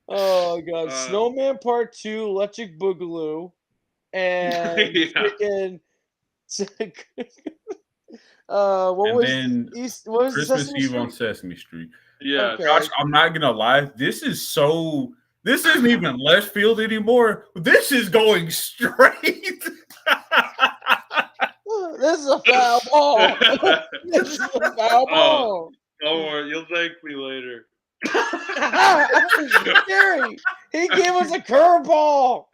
Oh god, Snowman Part 2, Electric Boogaloo, and freaking what was Christmas Sesame Eve Street? on Sesame Street. Yeah, okay. Josh, I'm not gonna lie. This isn't even left field anymore. This is going straight. This is a foul ball. This is a foul ball. Don't worry, you'll thank me later. Jerry, he gave us a curveball.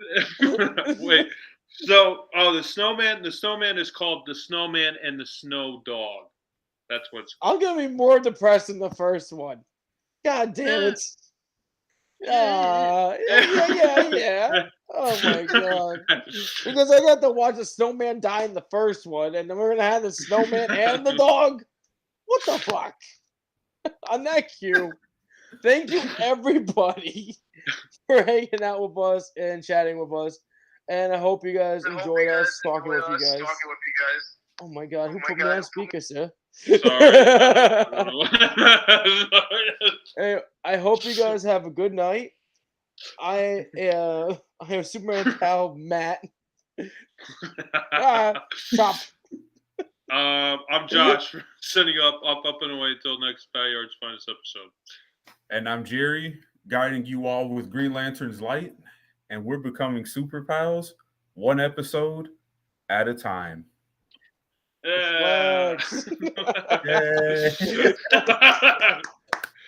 Wait, so the snowman is called the Snowman and the Snow Dog. That's what's called. I'm gonna be more depressed than the first one. God damn it. Yeah. Oh my god. Because I got to watch the snowman die in the first one, and then we're gonna have the snowman and the dog. What the fuck? On that cue, thank you everybody for hanging out with us and chatting with us. And I hope you guys enjoyed us talking with you guys. Oh my god, who put me on speaker, sir? Hey, I hope you guys have a good night. I am Superman pal Matt. Stop. I'm Josh, sending up and away until next Batyards Finest episode. And I'm Jerry, guiding you all with Green Lantern's light, and we're becoming super pals, one episode at a time. Yeah. Yeah.